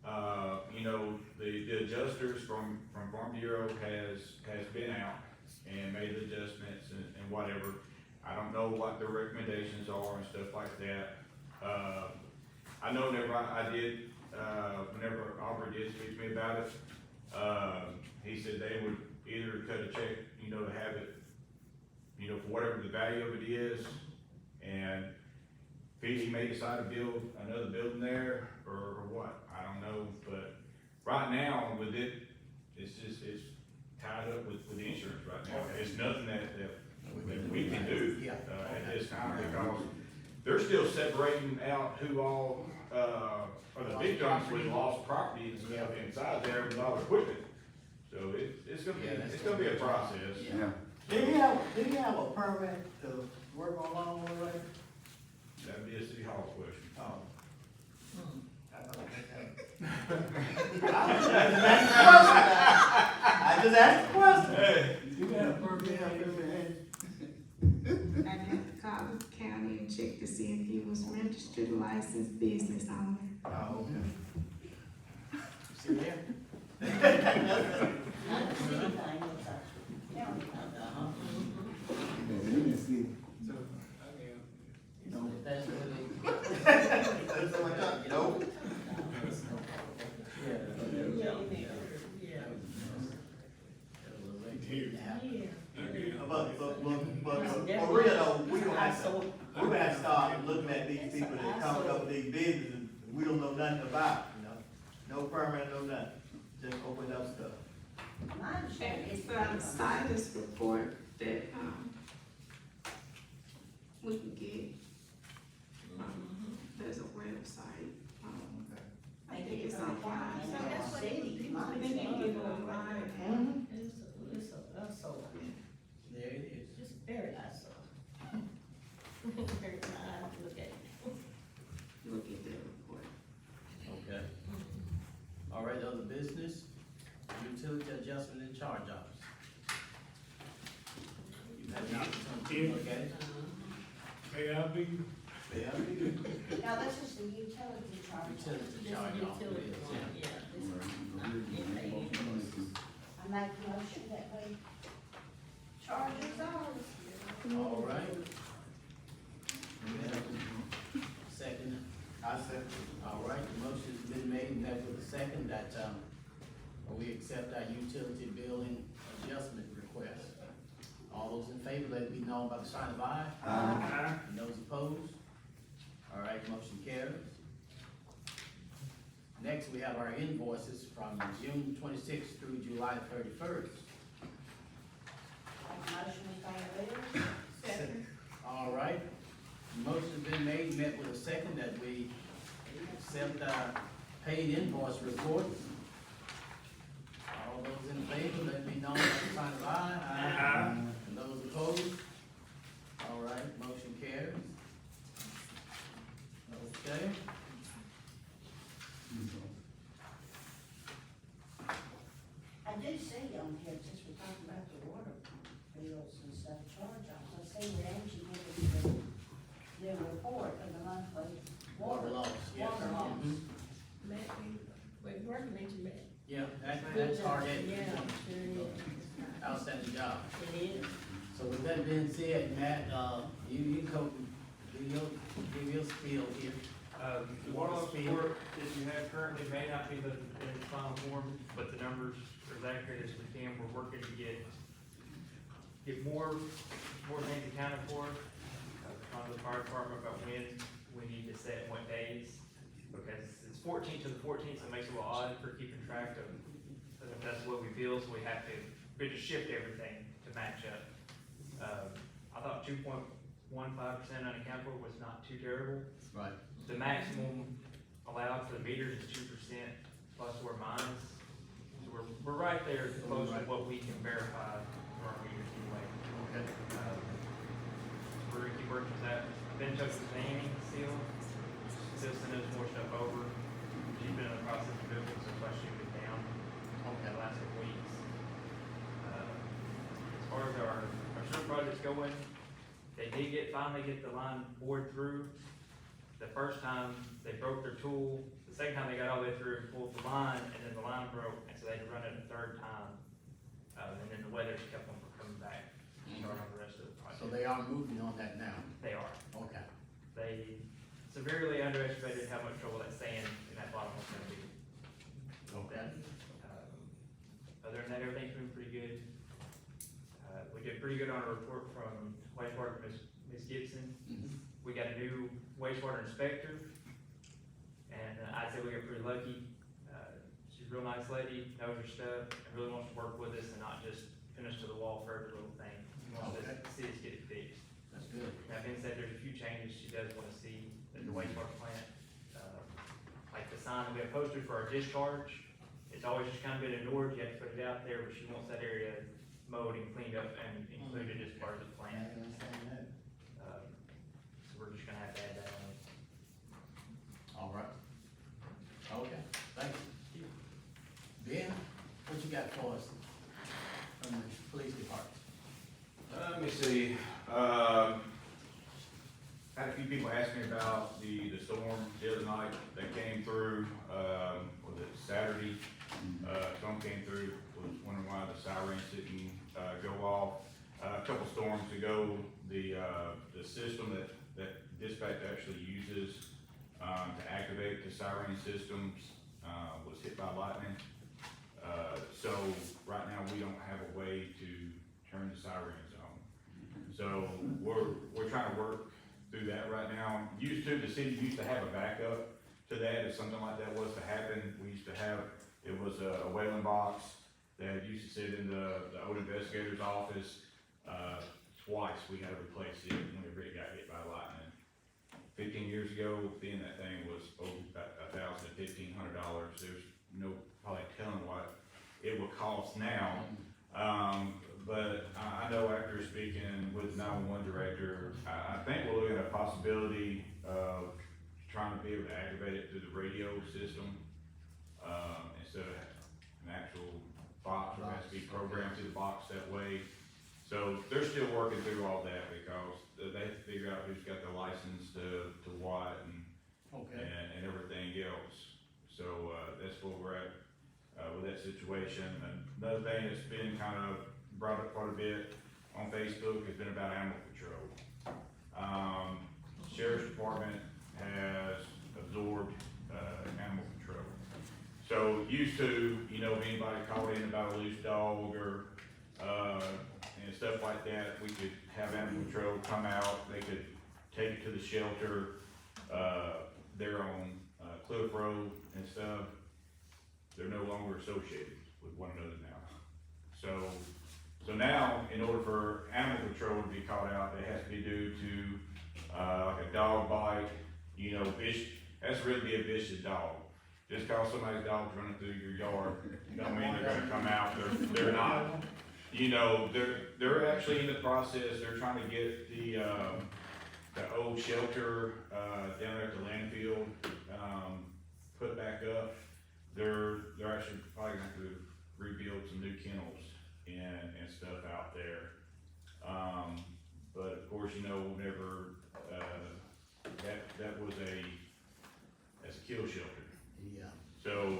H: You know, the adjusters from Farm Bureau has been out and made the adjustments and whatever. I don't know what their recommendations are and stuff like that. I know whenever whenever Aubrey did speak to me about it, he said they would either cut a check, you know, to have it, you know, for whatever the value of it is, and he may decide to build another building there, or what, I don't know, but right now, with it, it's tied up with the insurance right now. It's nothing that we can do, at this time, because they're still separating out who all, are the victims with lost property and stuff inside there with all the equipment. So it's gonna be a process.
F: Yeah.
I: Do you have a permit to work on lawnmower right?
H: That'd be a city hall question.
I: Oh. I just asked a question.
H: Hey.
G: You got a permit,
B: I'd have to call the county and check to see if he was registered licensed business owner.
I: Oh, okay.
A: See there?
K: Not the city thing, it's a county thing.
F: You can see.
A: That's really.
I: That's what I thought. Nope. But for real though, we gonna have to, we're gonna have to start looking at these people that come up with these businesses and we don't know nothing about, you know? No permit, no nothing, just open up stuff.
D: My understanding is.
B: It's a status report that, we can get. There's a website, I think it's online.
K: So that's what
D: City, my
B: I think you can get it online.
K: It's a eyesore.
A: There it is.
K: Just very eyesore. Very nice to look at.
B: Look at the report.
A: Okay. All right, other business, utility adjustment and charge offs. You had an opportunity to look at it?
D: Now, this is the utility charge.
A: Utility charge off.
K: Utility one, yeah, this is not getting paid invoices.
D: I make a motion that we charge us ours.
A: All right. We have a second.
I: I said.
A: All right, the motion's been made and met with a second that, we accept our utility billing adjustment request. All those in favor, let it be known by the sign of aye.
F: Aye.
A: And those opposed? All right, motion carries. Next, we have our invoices from June twenty-sixth through July 31st.
D: Make a motion we pay the bills.
A: All right, motion's been made, met with a second that we accept our paid invoice report. All those in favor, let it be known by the sign of aye. Aye. And those opposed? All right, motion carries. Okay.
D: I do see on here, since we're talking about the water bills and stuff, charge offs, I see where Angie gave the report of the monthly
A: Water loss, yeah.
D: Water loss.
A: Mhm.
K: Matt, we're working at you, Matt.
A: Yeah, that's hard,
K: Yeah, sure is.
A: outstanding job.
K: It is.
A: So with that being said, Matt, you go, give your spiel here.
J: The water loss report that you have currently may not be the final form, but the numbers are as accurate as we can. We're working to get more things accounted for, on the fire department about when we need to set what days. Because it's 14th to the 14th, so it makes it a little odd for keeping track of, if that's what we bill, so we have to just shift everything to match up. I thought 2.15% unaccounted for was not too terrible.
A: Right.
J: The maximum allowed for the meters is 2% plus or minus. So we're right there close to what we can verify for our meters anyway.
A: Okay.
J: We're gonna keep working with that. Been in touch with Annie still sending us more stuff over. She's been in the process of moving, so I shoot it down the last couple weeks. As far as our sewer project's going, they did finally get the line bored through. the first time they broke their tool, the second time they got all the way through and pulled the line, and then the line broke, and so they had to run it a third time. And then the weather's kept them from coming back, starting on the rest of the
A: So
J: project.
A: they are moving on that now?
J: They are.
A: Okay.
J: They severely underestimated how much trouble that sand in that bottom was gonna be.
A: Okay.
J: Other than that, everything's been pretty good. We did pretty good on a report from wastewater, Ms. Gibson.
A: Mhm.
J: We got a new wastewater inspector, and I'd say we got pretty lucky. She's a real nice lady, knows her stuff, and really wants to work with us and not just pin us to the wall for every little thing. She wants us to see us get it fixed.
A: That's good.
J: That being said, there's a few changes she does wanna see at the wastewater plant. Like the sign that we have posted for our discharge, it's always just kind of been ignored, you have to put it out there, but she wants that area mowed and cleaned up and included as part of the plan. So we're just gonna have to add that on.
A: All right. Okay, thank you. Ben, what you got for us from the police department?
H: Let me see, had a few people ask me about the storm the other night that came through, was it Saturday? Storm came through, was wondering why the sirens didn't, go off. A couple storms ago, the system that dispatch actually uses, to activate the siren systems, was hit by lightning. So right now, we don't have a way to turn the sirens on. So we're trying to work through that right now. The city used to have a backup to that if something like that was to happen. We used to have, it was a whaling box that used to sit in the old investigator's office. Twice we had to replace it whenever it got hit by lightning. 15 years ago, then that thing was over $1,000 to $1,500. There's no probably telling what it would cost now. But I know after speaking with the 911 director, I think we're looking at a possibility of trying to be able to activate it through the radio system, instead of an actual box, it has to be programmed through the box that way. So they're still working through all that because they have to figure out who's got the license to what and
A: Okay.
H: and everything else. So, that's where we're at, with that situation. Another thing that's been kind of brought up quite a bit on Facebook has been about animal control. Sheriff's Department has absorbed, animal control. So used to, if anybody called in about a loose dog or, and stuff like that, we could have animal control come out, they could take it to the shelter, they're on, Cliff Road and stuff. They're no longer associated with one another now. So now, in order for animal control to be called out, it has to be due to, like a dog bite, that's really be a vicious dog. Just cause somebody's dog's running through your yard, don't mean they're gonna come out, they're not. They're actually in the process, they're trying to get the old shelter, down there at the landfill, put back up. They're actually probably gonna have to rebuild some new kennels and stuff out there. But of course, whenever, that was that's a kill shelter.
A: Yeah.
H: So,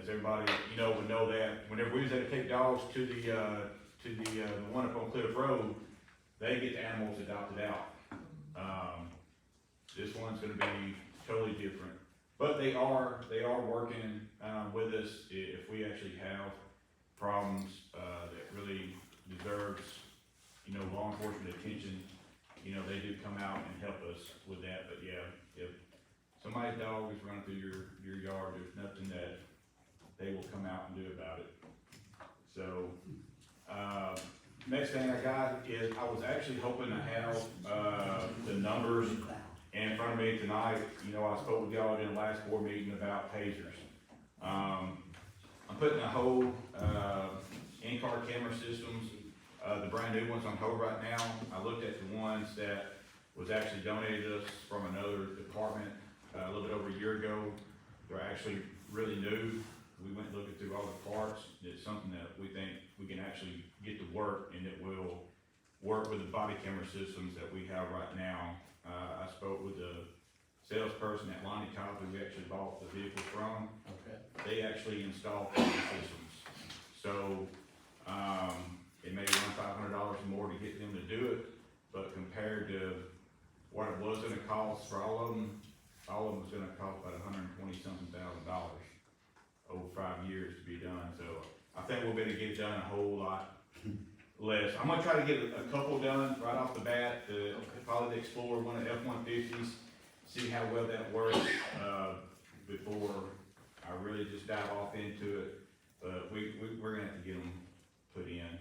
H: as everybody, would know that, whenever we was able to take dogs to the one up on Cliff Road, they get the animals adopted out. This one's gonna be totally different, but they are working, with us if we actually have problems, that really deserves, law enforcement attention. They do come out and help us with that, but yeah, if somebody's dog is running through your yard, there's nothing that they will come out and do about it. So, next thing I got is, I was actually hoping to have, the numbers in front of me tonight. I spoke with y'all in the last board meeting about tasers. I'm putting a whole, in-car camera systems, the brand new ones on hold right now. I looked at the ones that was actually donated to us from another department, a little bit over a year ago. They're actually really new. We went looking through all the parts. It's something that we think we can actually get to work, and it will work with the body camera systems that we have right now. I spoke with the salesperson at Lonnie Cobb, who we actually bought the vehicle from,
A: Okay.
H: they actually install camera systems. So, it may run $500 more to get them to do it, but compared to what it was gonna cost for all of them was gonna cost about $120-something thousand over 5 years to be done. So I think we'll be able to get it done a whole lot less. I'm gonna try to get a couple done right off the bat, probably the Explorer, one of the F-150s, see how well that works, before I really just dive off into it. But we're gonna have to get them put in.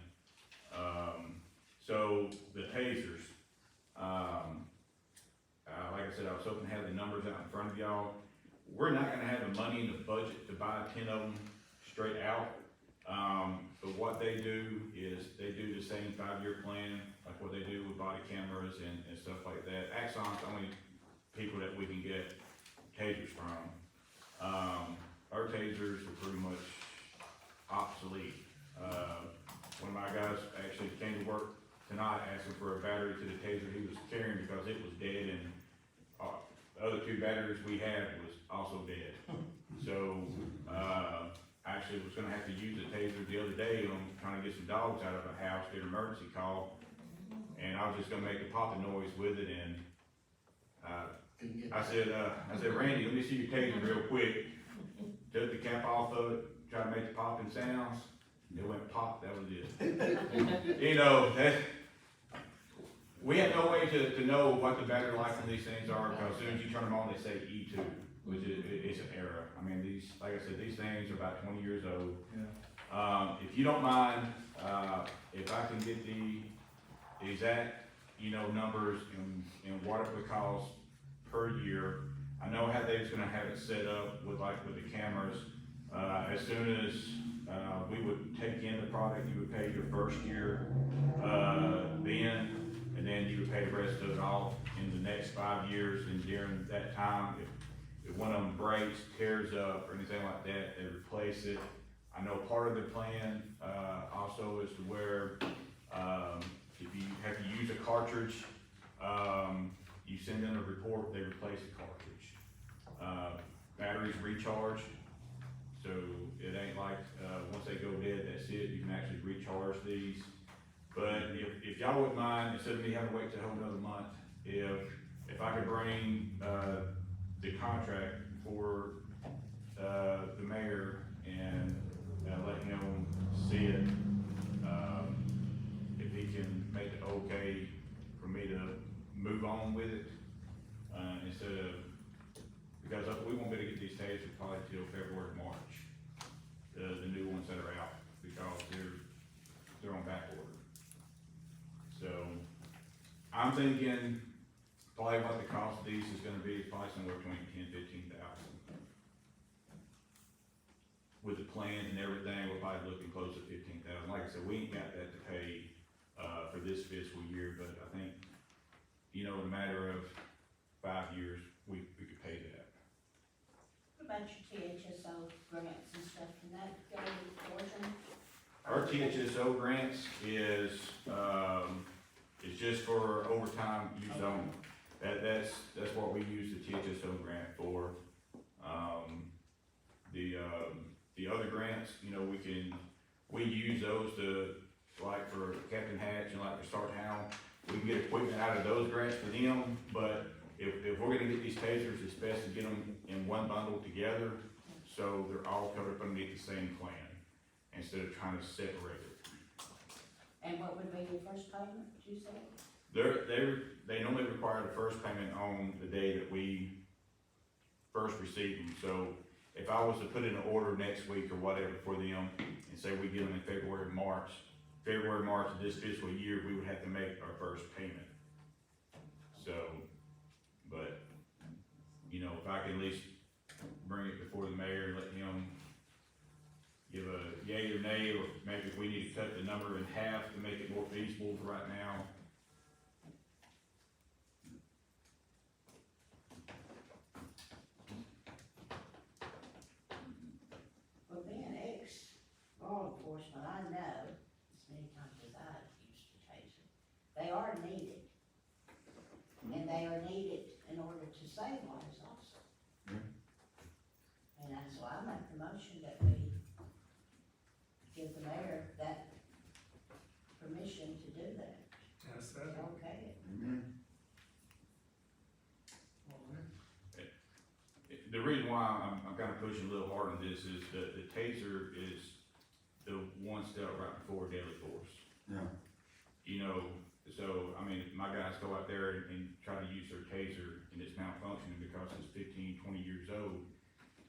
H: So the tasers, like I said, I was hoping to have the numbers out in front of y'all. We're not gonna have the money in the budget to buy 10 of them straight out. But what they do is they do the same 5-year plan, like what they do with body cameras and stuff like that. Axon's the only people that we can get tasers from. Our tasers are pretty much obsolete. One of my guys actually came to work tonight asking for a battery to the taser he was carrying because it was dead, and the other 2 batteries we had was also dead. So, actually was gonna have to use the taser the other day on trying to get some dogs out of a house, did an emergency call, and I was just gonna make a popping noise with it, and I said, Randy, let me see your taser real quick. Took the cap off of it, tried to make the popping sounds. It went pop, that was it. You know, we have no way to know what the battery life on these things are, because as soon as you turn them on, they say E2, which is, it's an error. I mean, these, like I said, these things are about 20 years old.
E: Yeah.
H: If you don't mind, if I can get the exact, numbers and what it would cost per year. I know how they was gonna have it set up with the cameras. As soon as, we would take in the product, you would pay your first year, and then you would pay the rest of it off in the next 5 years, and during that time, if one of them breaks, tears up, or anything like that, they replace it. I know part of the plan, also is to where, if you have to use a cartridge, you send in a report, they replace the cartridge. Batteries recharge, so it ain't like, once they go dead, that's it, you can actually recharge these. But if y'all wouldn't mind, instead of me having to wait till a whole another month, if I could bring, the contract for, the mayor and, let him see it, if he can make it okay for me to move on with it, instead of, because we won't be able to get these tasers probably till February, March, the new ones that are out, because they're on back order. So, I'm thinking probably what the cost of these is gonna be, probably somewhere between 10,000 to 15,000. With the plan and everything, we're probably looking close to 15,000. Like I said, we ain't got that to pay, for this fiscal year, but I think, in a matter of 5 years, we could pay that.
D: What about your THSO grants and stuff, can that go with the portion?
H: Our THSO grants is just for overtime use only. That's what we use the THSO grant for. The other grants, we use those to, like for Captain Hatch and like for Start Hound, we can get equipment out of those grants for them, but if we're gonna get these tasers, it's best to get them in one bundle together, so they're all covered up underneath the same plan, instead of trying to separate it.
D: And what would be your first payment, did you say?
H: They normally require the first payment on the day that we first receive them, so if I was to put in an order next week or whatever for them, and say we get them in February, March of this fiscal year, we would have to make our first payment. So, but, if I can at least bring it before the mayor and let him give a yay or nay, or maybe if we need to cut the number in half to make it more feasible for right now.
D: Well, being ex-law enforcement, I know, as many times as I've used the taser, they are needed. And they are needed in order to save lives
G: Second.
D: Okay.
F: Amen.
H: The reason why I'm kinda pushing a little hard on this is that the taser is the one step right before deadly force.
F: Yeah.
H: You know, so, I mean, my guys go out there and try to use their taser and it's malfunctioning because it's 15, 20 years old.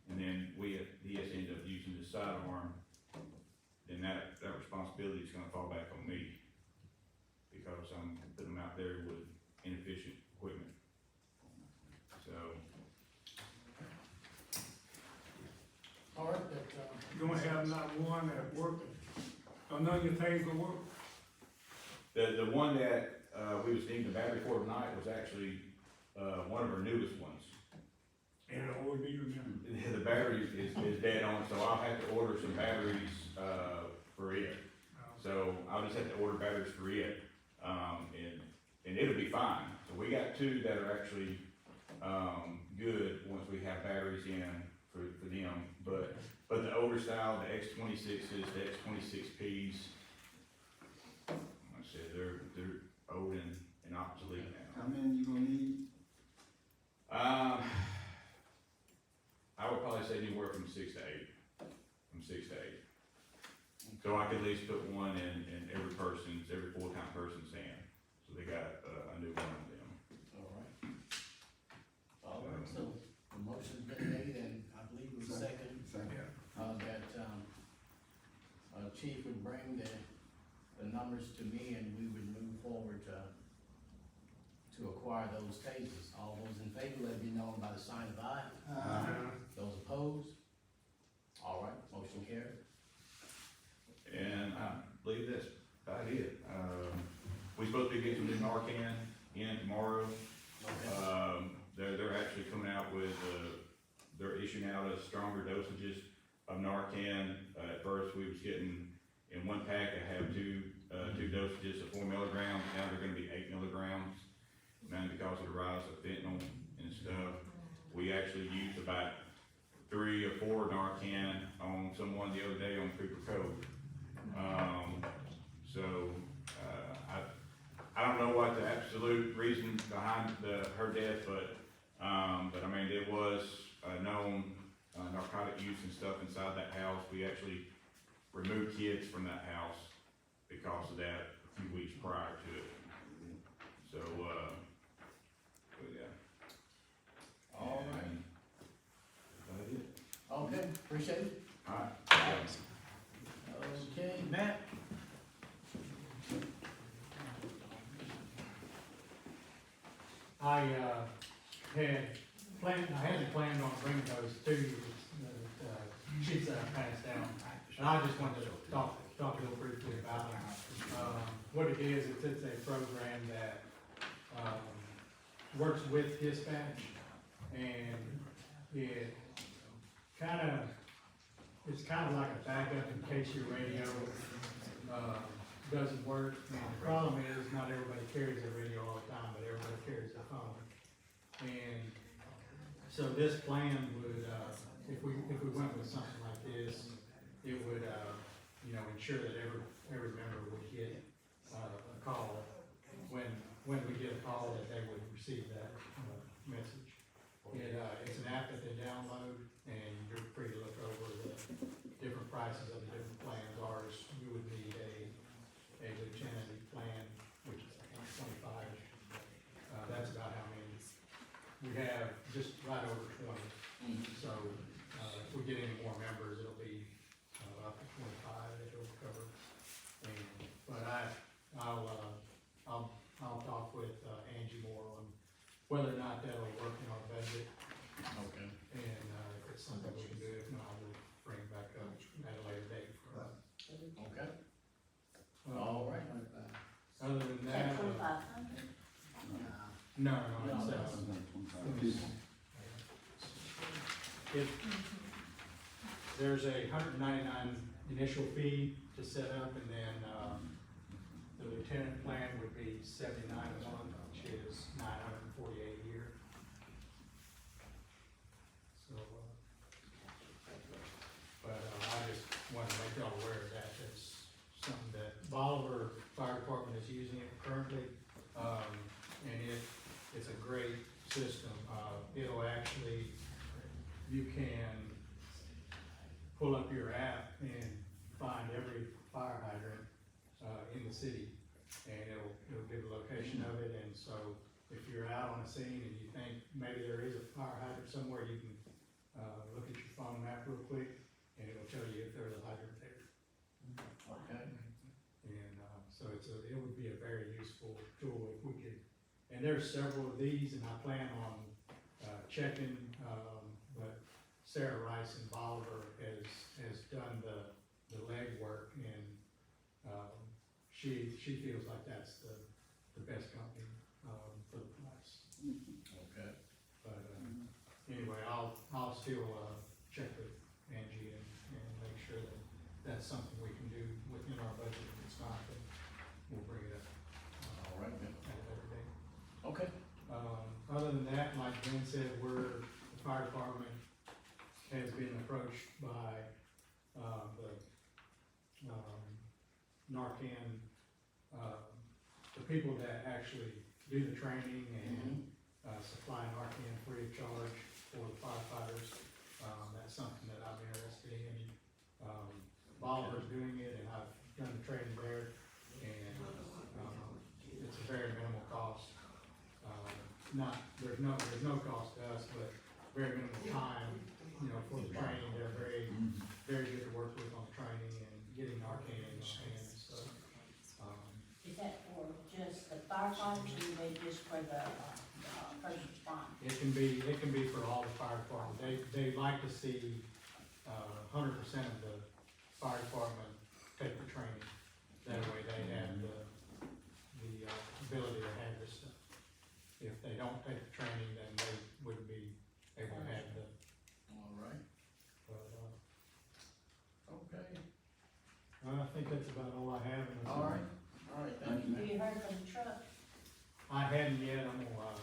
H: And then he has to end up using the sidearm, then that responsibility is gonna fall back on me. Because I'm putting them out there with inefficient equipment. So,
A: All right, but,
G: You don't have not one that working, or none of your things gonna work?
H: the one that, we was needing the battery for tonight was actually, one of our newest ones.
G: And it always be remembered.
H: The battery is dead on, so I'll have to order some batteries, for it. So I'll just have to order batteries for it, and it'll be fine. So we got two that are actually, good once we have batteries in for them. But the older style, the X26s, the X26Ps, like I said, they're old and obsolete now.
F: How many you gonna need?
H: I would probably say anywhere from 6 to 8. So I could at least put one in every full-time person's hand, so they got a new one of them.
A: all right. All right, so the motion's been made and I believe it was second,
F: Second.
A: that, chief would bring the numbers to me and we would move forward to acquire those tasers. All those in favor, let it be known by the sign of aye. Those opposed? All right, motion carried.
H: And I believe that's about it. We supposed to be getting some new Narcan in tomorrow.
A: Okay.
H: They're actually coming out with, they're issuing out a stronger dosages of Narcan. At first, we was getting, in one pack, I have two dosages of 4 milligrams, now they're gonna be 8 milligrams. Now, because of the rise of fentanyl and stuff, we actually used about 3 or 4 Narcan on someone the other day on Creeper Cove. I don't know what the absolute reason behind her death, but I mean, it was known narcotic use and stuff inside that house. We actually removed kids from that house because of that a few weeks prior to it. So, yeah.
A: All right.
H: And that's about it.
A: Okay, appreciate it.
H: All right.
A: Okay, Matt?
J: I hadn't planned on bringing those to you, the sheets that I passed down. And I just wanted to talk a little briefly about them. What it is, it's a program that, works with dispatch, and it's kind of like a backup in case your radio, doesn't work. And the problem is, not everybody carries their radio all the time, but everybody carries their phone. And so this plan would, if we went with something like this, it would, ensure that every member would get, a call. When we get a call, that they would receive that, message. It's an app that they download, and you're free to look over the different prices of the different plans. Ours, you would need a lieutenant plan, which is I think 25. That's about how many. We have just right over 20. So, if we get any more members, it'll be, up to 25 that it'll cover. But I'll talk with, Angie Moore on whether or not that'll work in our budget.
A: Okay.
J: And, if it's something we can do, if not, we'll bring it back up at a later date.
A: Okay. All right.
J: Other than that,
D: 2,500?
J: no, there's a $199 initial fee to set up, and then, the lieutenant plan would be $79 a month, which is $948 a year. So, I just wanted to make y'all aware of that. It's something that Bolivar Fire Department is using it currently.
L: and it's a great system. It'll actually, you can pull up your app and find every fire hydrant, in the city. And it'll give a location of it, and so if you're out on a scene and you think maybe there is a fire hydrant somewhere, you can, look at your phone map real quick, and it'll tell you if there's a hydrant there.
A: Okay.
L: And, so it would be a very useful tool if we could, and there's several of these, and I plan on, checking, but Sarah Rice in Bolivar has done the legwork, and, she feels like that's the best company, for the price.
A: Okay.
L: But, anyway, I'll still, check with Angie and make sure that that's something we can do within our budget. If it's not, then we'll bring it up,
A: All right, then.
L: at a later date.
A: Okay.
L: Other than that, like Ben said, the fire department has been approached by, the Narcan, the people that actually do the training and, supply Narcan free of charge for the firefighters. That's something that I'm interested in. Bolivar's doing it, and I've done the training there, and, it's a very minimal cost. There's no cost to us, but very minimal time, for the training. They're very, very good to work with on the training and getting Narcan in their hands, so.
D: Is that for just the firefighters, or is they just for the, first responders?
L: It can be for all the fire departments. They like to see, 100% of the fire department take the training. That way they have the ability to have this stuff. If they don't take the training, then they wouldn't be able to have the,
A: All right.
L: but,
A: Okay.
L: I think that's about all I have.
A: All right. All right, thank you,
D: Have
A: man.
D: you heard from the truck?
L: I hadn't yet. I'm gonna,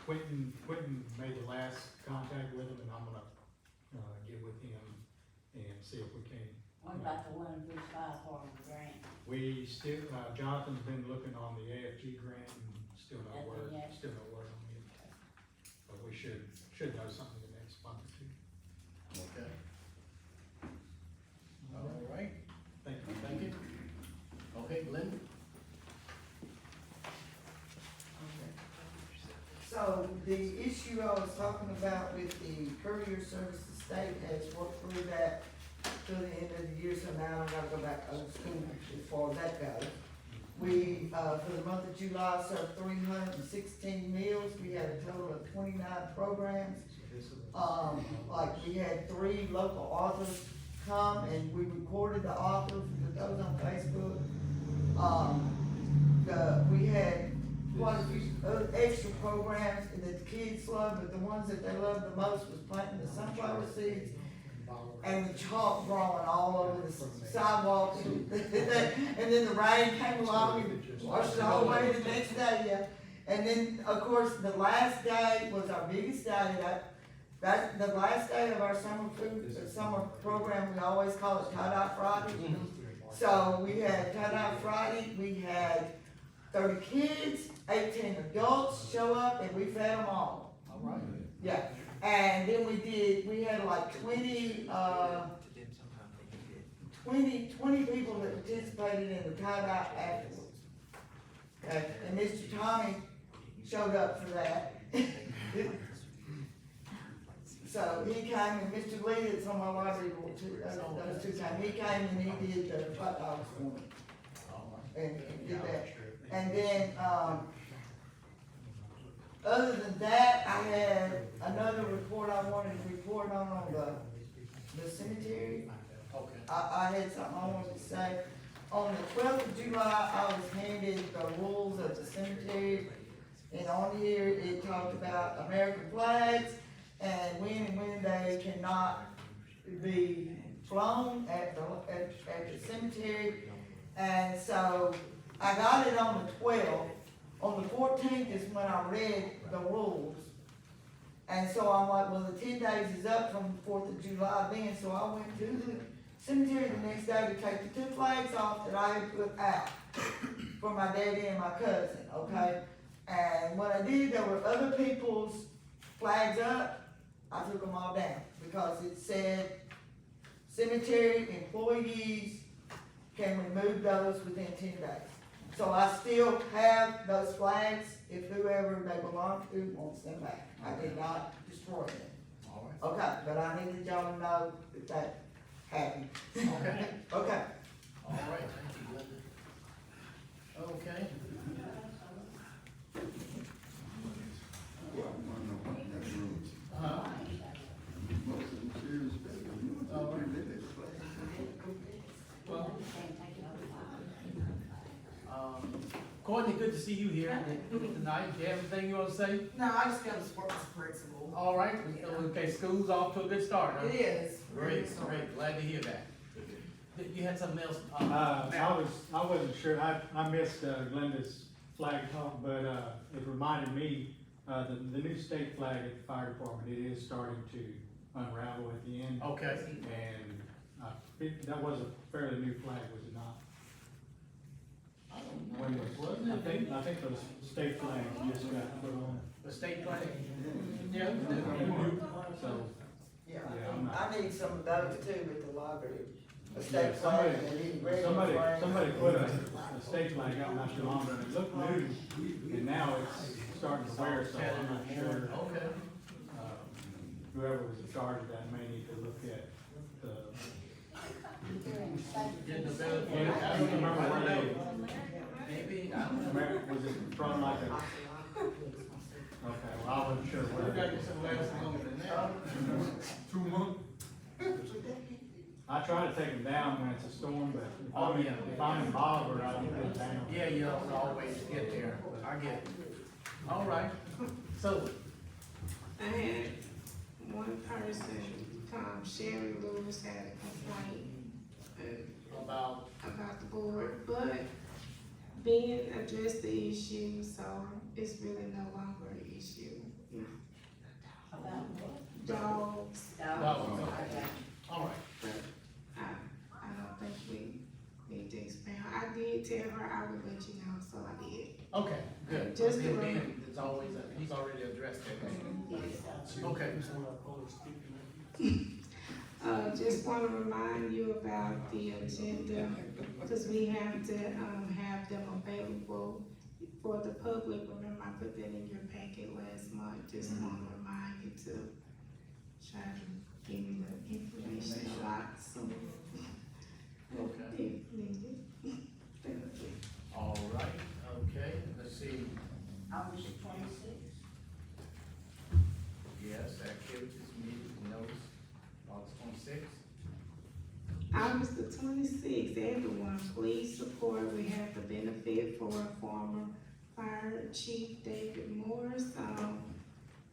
L: Quentin made the last contact with him, and I'm gonna, get with him and see if we can.
D: What about the one Bruce Fire Department grant?
L: We still, Jonathan's been looking on the AFG grant and still no word on it. But we should know something the next month or two.
A: Okay. All right.
L: Thank you.
A: Thank you. Okay, Glenn?
M: So the issue I was talking about with the courier service, the state has worked through that to the end of the year, so now I gotta go back old school as far as that goes. We, for the month of July, served 316 meals. We had a total of 29 programs. Like we had 3 local authors come and we recorded the authors, we put those on Facebook. We had quite a few extra programs that the kids loved, but the ones that they loved the most was planting the sunflower seeds and the chalk drawing all over the sidewalk. And then the rain came along and washed it all away the next day, yeah. And then, of course, the last day was our biggest day. That's the last day of our summer program. We always call it Tie-Dye Friday. So we had Tie-Dye Friday, we had 30 kids, 18 adults show up, and we fed them all.
A: All right.
M: Yeah, and then we had like 20 people that participated in the tie-dye afterwards. Okay, and Mr. Tommy showed up for that. So he came, and Mr. Lee that's on my library board too, those two came, he came and he did the hot dogs for me. And did that. And then, other than that, I had another report I wanted to report on the cemetery.
A: Okay.
M: I had something I wanted to say. On the 12th of July, I was handed the rules of the cemetery, and on here, it talked about American flags, and when they cannot be flown at the cemetery. And so, I got it on the 12th. On the 14th is when I read the rules. And so I'm like, well, the 10 days is up from the 4th of July then, so I went to the cemetery the next day to take the 2 flags off that I had put out for my daddy and my cousin, okay? And when I did, there were other people's flags up, I took them all down, because it said cemetery employees can remove those within 10 days. So I still have those flags if whoever they belong to wants them back. I did not destroy them.
A: All right.
M: Okay, but I needed y'all to know that that happened.
A: Okay.
M: Okay.
A: All right, thank you, Linda. Okay. Uh-huh.
F: Most of them serious business.
A: All right. Well, Courtney, good to see you here tonight. Do you have anything you want to say?
N: No, I just got to support the principal.
A: All right, okay, school's off to a good start, huh?
N: It is.
A: Great, great, glad to hear that. You had something else?
L: I wasn't sure, I missed Glenda's flag talk, but, it reminded me, the new state flag at the fire department, it is starting to unravel at the end.
A: Okay.
L: And, that was a fairly new flag, was it not?
A: I don't know.
L: When was, I think the state flag just got put on.
A: The state flag? Yeah.
L: So,
M: Yeah,
L: Yeah, I'm not-
M: I need some of those too at the library. A state flag and a regular flag.
L: somebody put a state flag out not too long ago, and it looked new, and now it's starting to wear, so I'm not sure.
A: Okay.
L: Whoever was in charge of that may need to look at the,
A: Getting a better.
L: yeah, I don't remember where they,
A: Maybe, I don't know.
L: was it from like a, okay, well, I wasn't sure
A: We
L: where.
A: gotta get some last longer than that.
L: 2 months? I try to take them down when it's a storm, but if I'm in Bolivar, I don't put it down.
A: Yeah, you don't always get there, I get it. All right, so,
B: I had one person, Sherry Lewis, had a complaint
A: about,
B: about the board, but Ben addressed the issue, so it's really no longer an issue.
D: About what?
B: Dogs,
A: no, all right.
B: but I don't think we need to expand. I did tell her I would let you know, so I did.
A: Okay, good.
B: Just
A: Ben,
B: the-
A: Ben, it's always, he's already addressed that. Okay.
B: Just wanna remind you about the agenda, cause we have to, have them available for the public. Remember, I put that in your packet last month, just wanna remind you to try to give me the information lots, so.
A: Okay.
B: If needed.
A: All right, okay, let's see,
D: August 26th.
A: yes, activities, meetings, notice, August 26th.
B: August the 26th, everyone, please support. We have the benefit for former Fire Chief David Morris.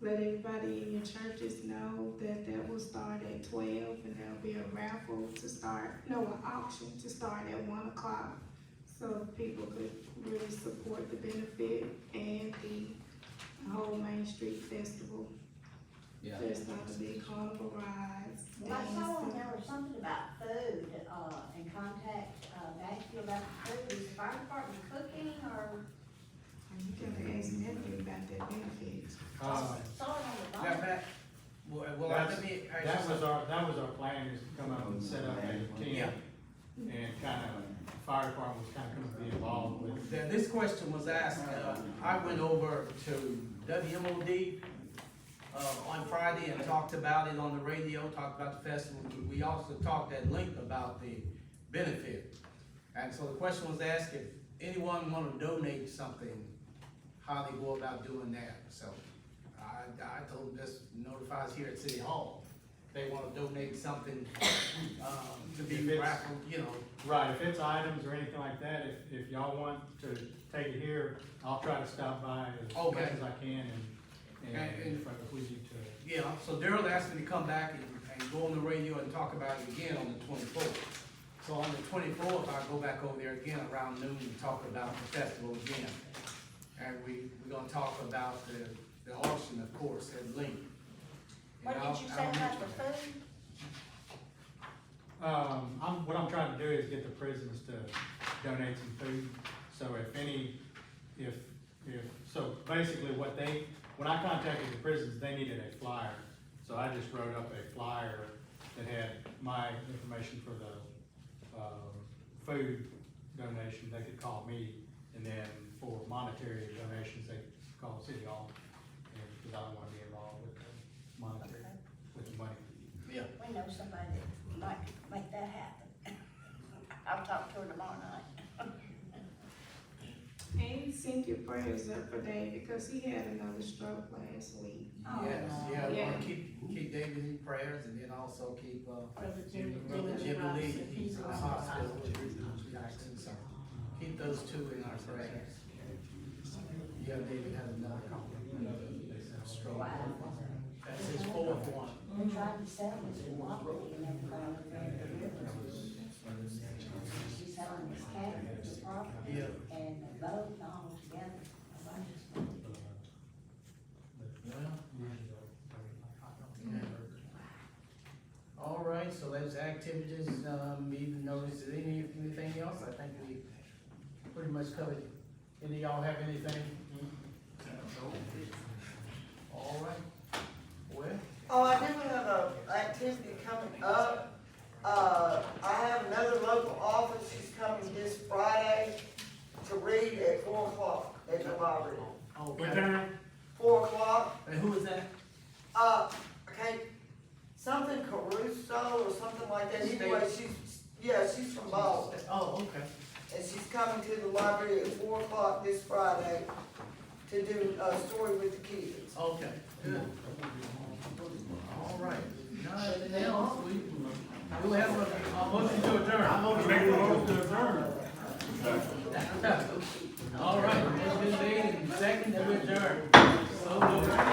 B: Let everybody in your churches know that that will start at 12, and there'll be a raffle to start, no, an auction to start at 1 o'clock. So people could really support the benefit and the whole Main Street Festival.
A: Yeah.
B: There's gonna be carnival rides,
D: Well, I saw
B: dancing.
D: there was something about food, and contact, Backfield about the food. Is the fire department cooking or?
B: You gotta ask Natalie about that benefit.
D: Saw it on the
A: Now,
D: bottom.
A: Matt, well,
L: That's-
A: let me. ask
L: That
A: you
L: was
A: something.
L: our plan, is to come up and set up a
A: Yeah.
L: tent, and kind of, fire department was kind of gonna be involved with.
A: Now, this question was asked, I went over to WMOD, on Friday and talked about it on the radio, talked about the festival. We also talked at length about the benefit. And so the question was asked if anyone wanna donate something, how they go about doing that. So I told them just notify us here at City Hall. They wanna donate something, to be
L: If it's-
A: raffled, you know.
L: Right, if it's items or anything like that, if y'all want to take it here, I'll try to stop by as much
A: Okay.
L: as I can, and if we need to.
A: Yeah, so Daryl asked me to come back and go on the radio and talk about it again on the 24th. So on the 24th, I'll go back over there again around noon and talk about the festival again. And we're gonna talk about the auction, of course, at length.
D: What
A: And
D: did
A: I'll-
D: you
A: I'll
D: say about
A: mention
D: the
A: that.
D: food?
L: What I'm trying to do is get the prisons to donate some food, so if any basically when I contacted the prisons, they needed a flyer. So I just wrote up a flyer that had my information for the, food donation, they could call me. And then for monetary donations, they could call City Hall. And, cause I don't wanna be involved with the monetary, with the money.
A: Yeah.
D: We know somebody that might make that happen. I'll talk to her tomorrow night.
B: And send your prayers up for Dave because he had another stroke last week.
D: Oh,
A: Yes,
D: no.
A: yeah, we
B: Yeah.
A: wanna keep David in prayers, and then also keep,
K: Brother
A: Jimmy
K: Jimmy
A: Lee,
K: Robinson,
A: he's in the
K: on
A: hospital with Jackson, so keep those two in our prayers. Yeah, David had another stroke.
D: Wow.
A: That's his fourth one.
D: We tried to sell this property and everybody ran the river. She's selling this cabin, this property,
A: Yeah.
D: and the boat and all together. I just,
A: All right, so those activities, even notice, anything else? I think we pretty much covered it. Any of y'all have anything? All right, well,
M: Oh, I do have a activity coming up. I have another local office, she's coming this Friday to read at 4 o'clock at the library.
G: What
A: okay.
G: time?
M: 4 o'clock,
A: And who is that?
M: okay, something Caruso or something like that, anyway, she's from Boston.
A: Oh, okay.
M: And she's coming to the library at 4 o'clock this Friday to do a story with the kids.
A: Okay, good. All right, nothing else, we have a motion to adjourn. I'm
G: Make a motion to adjourn.
A: All right, motion been made and second, and we adjourn. So moved.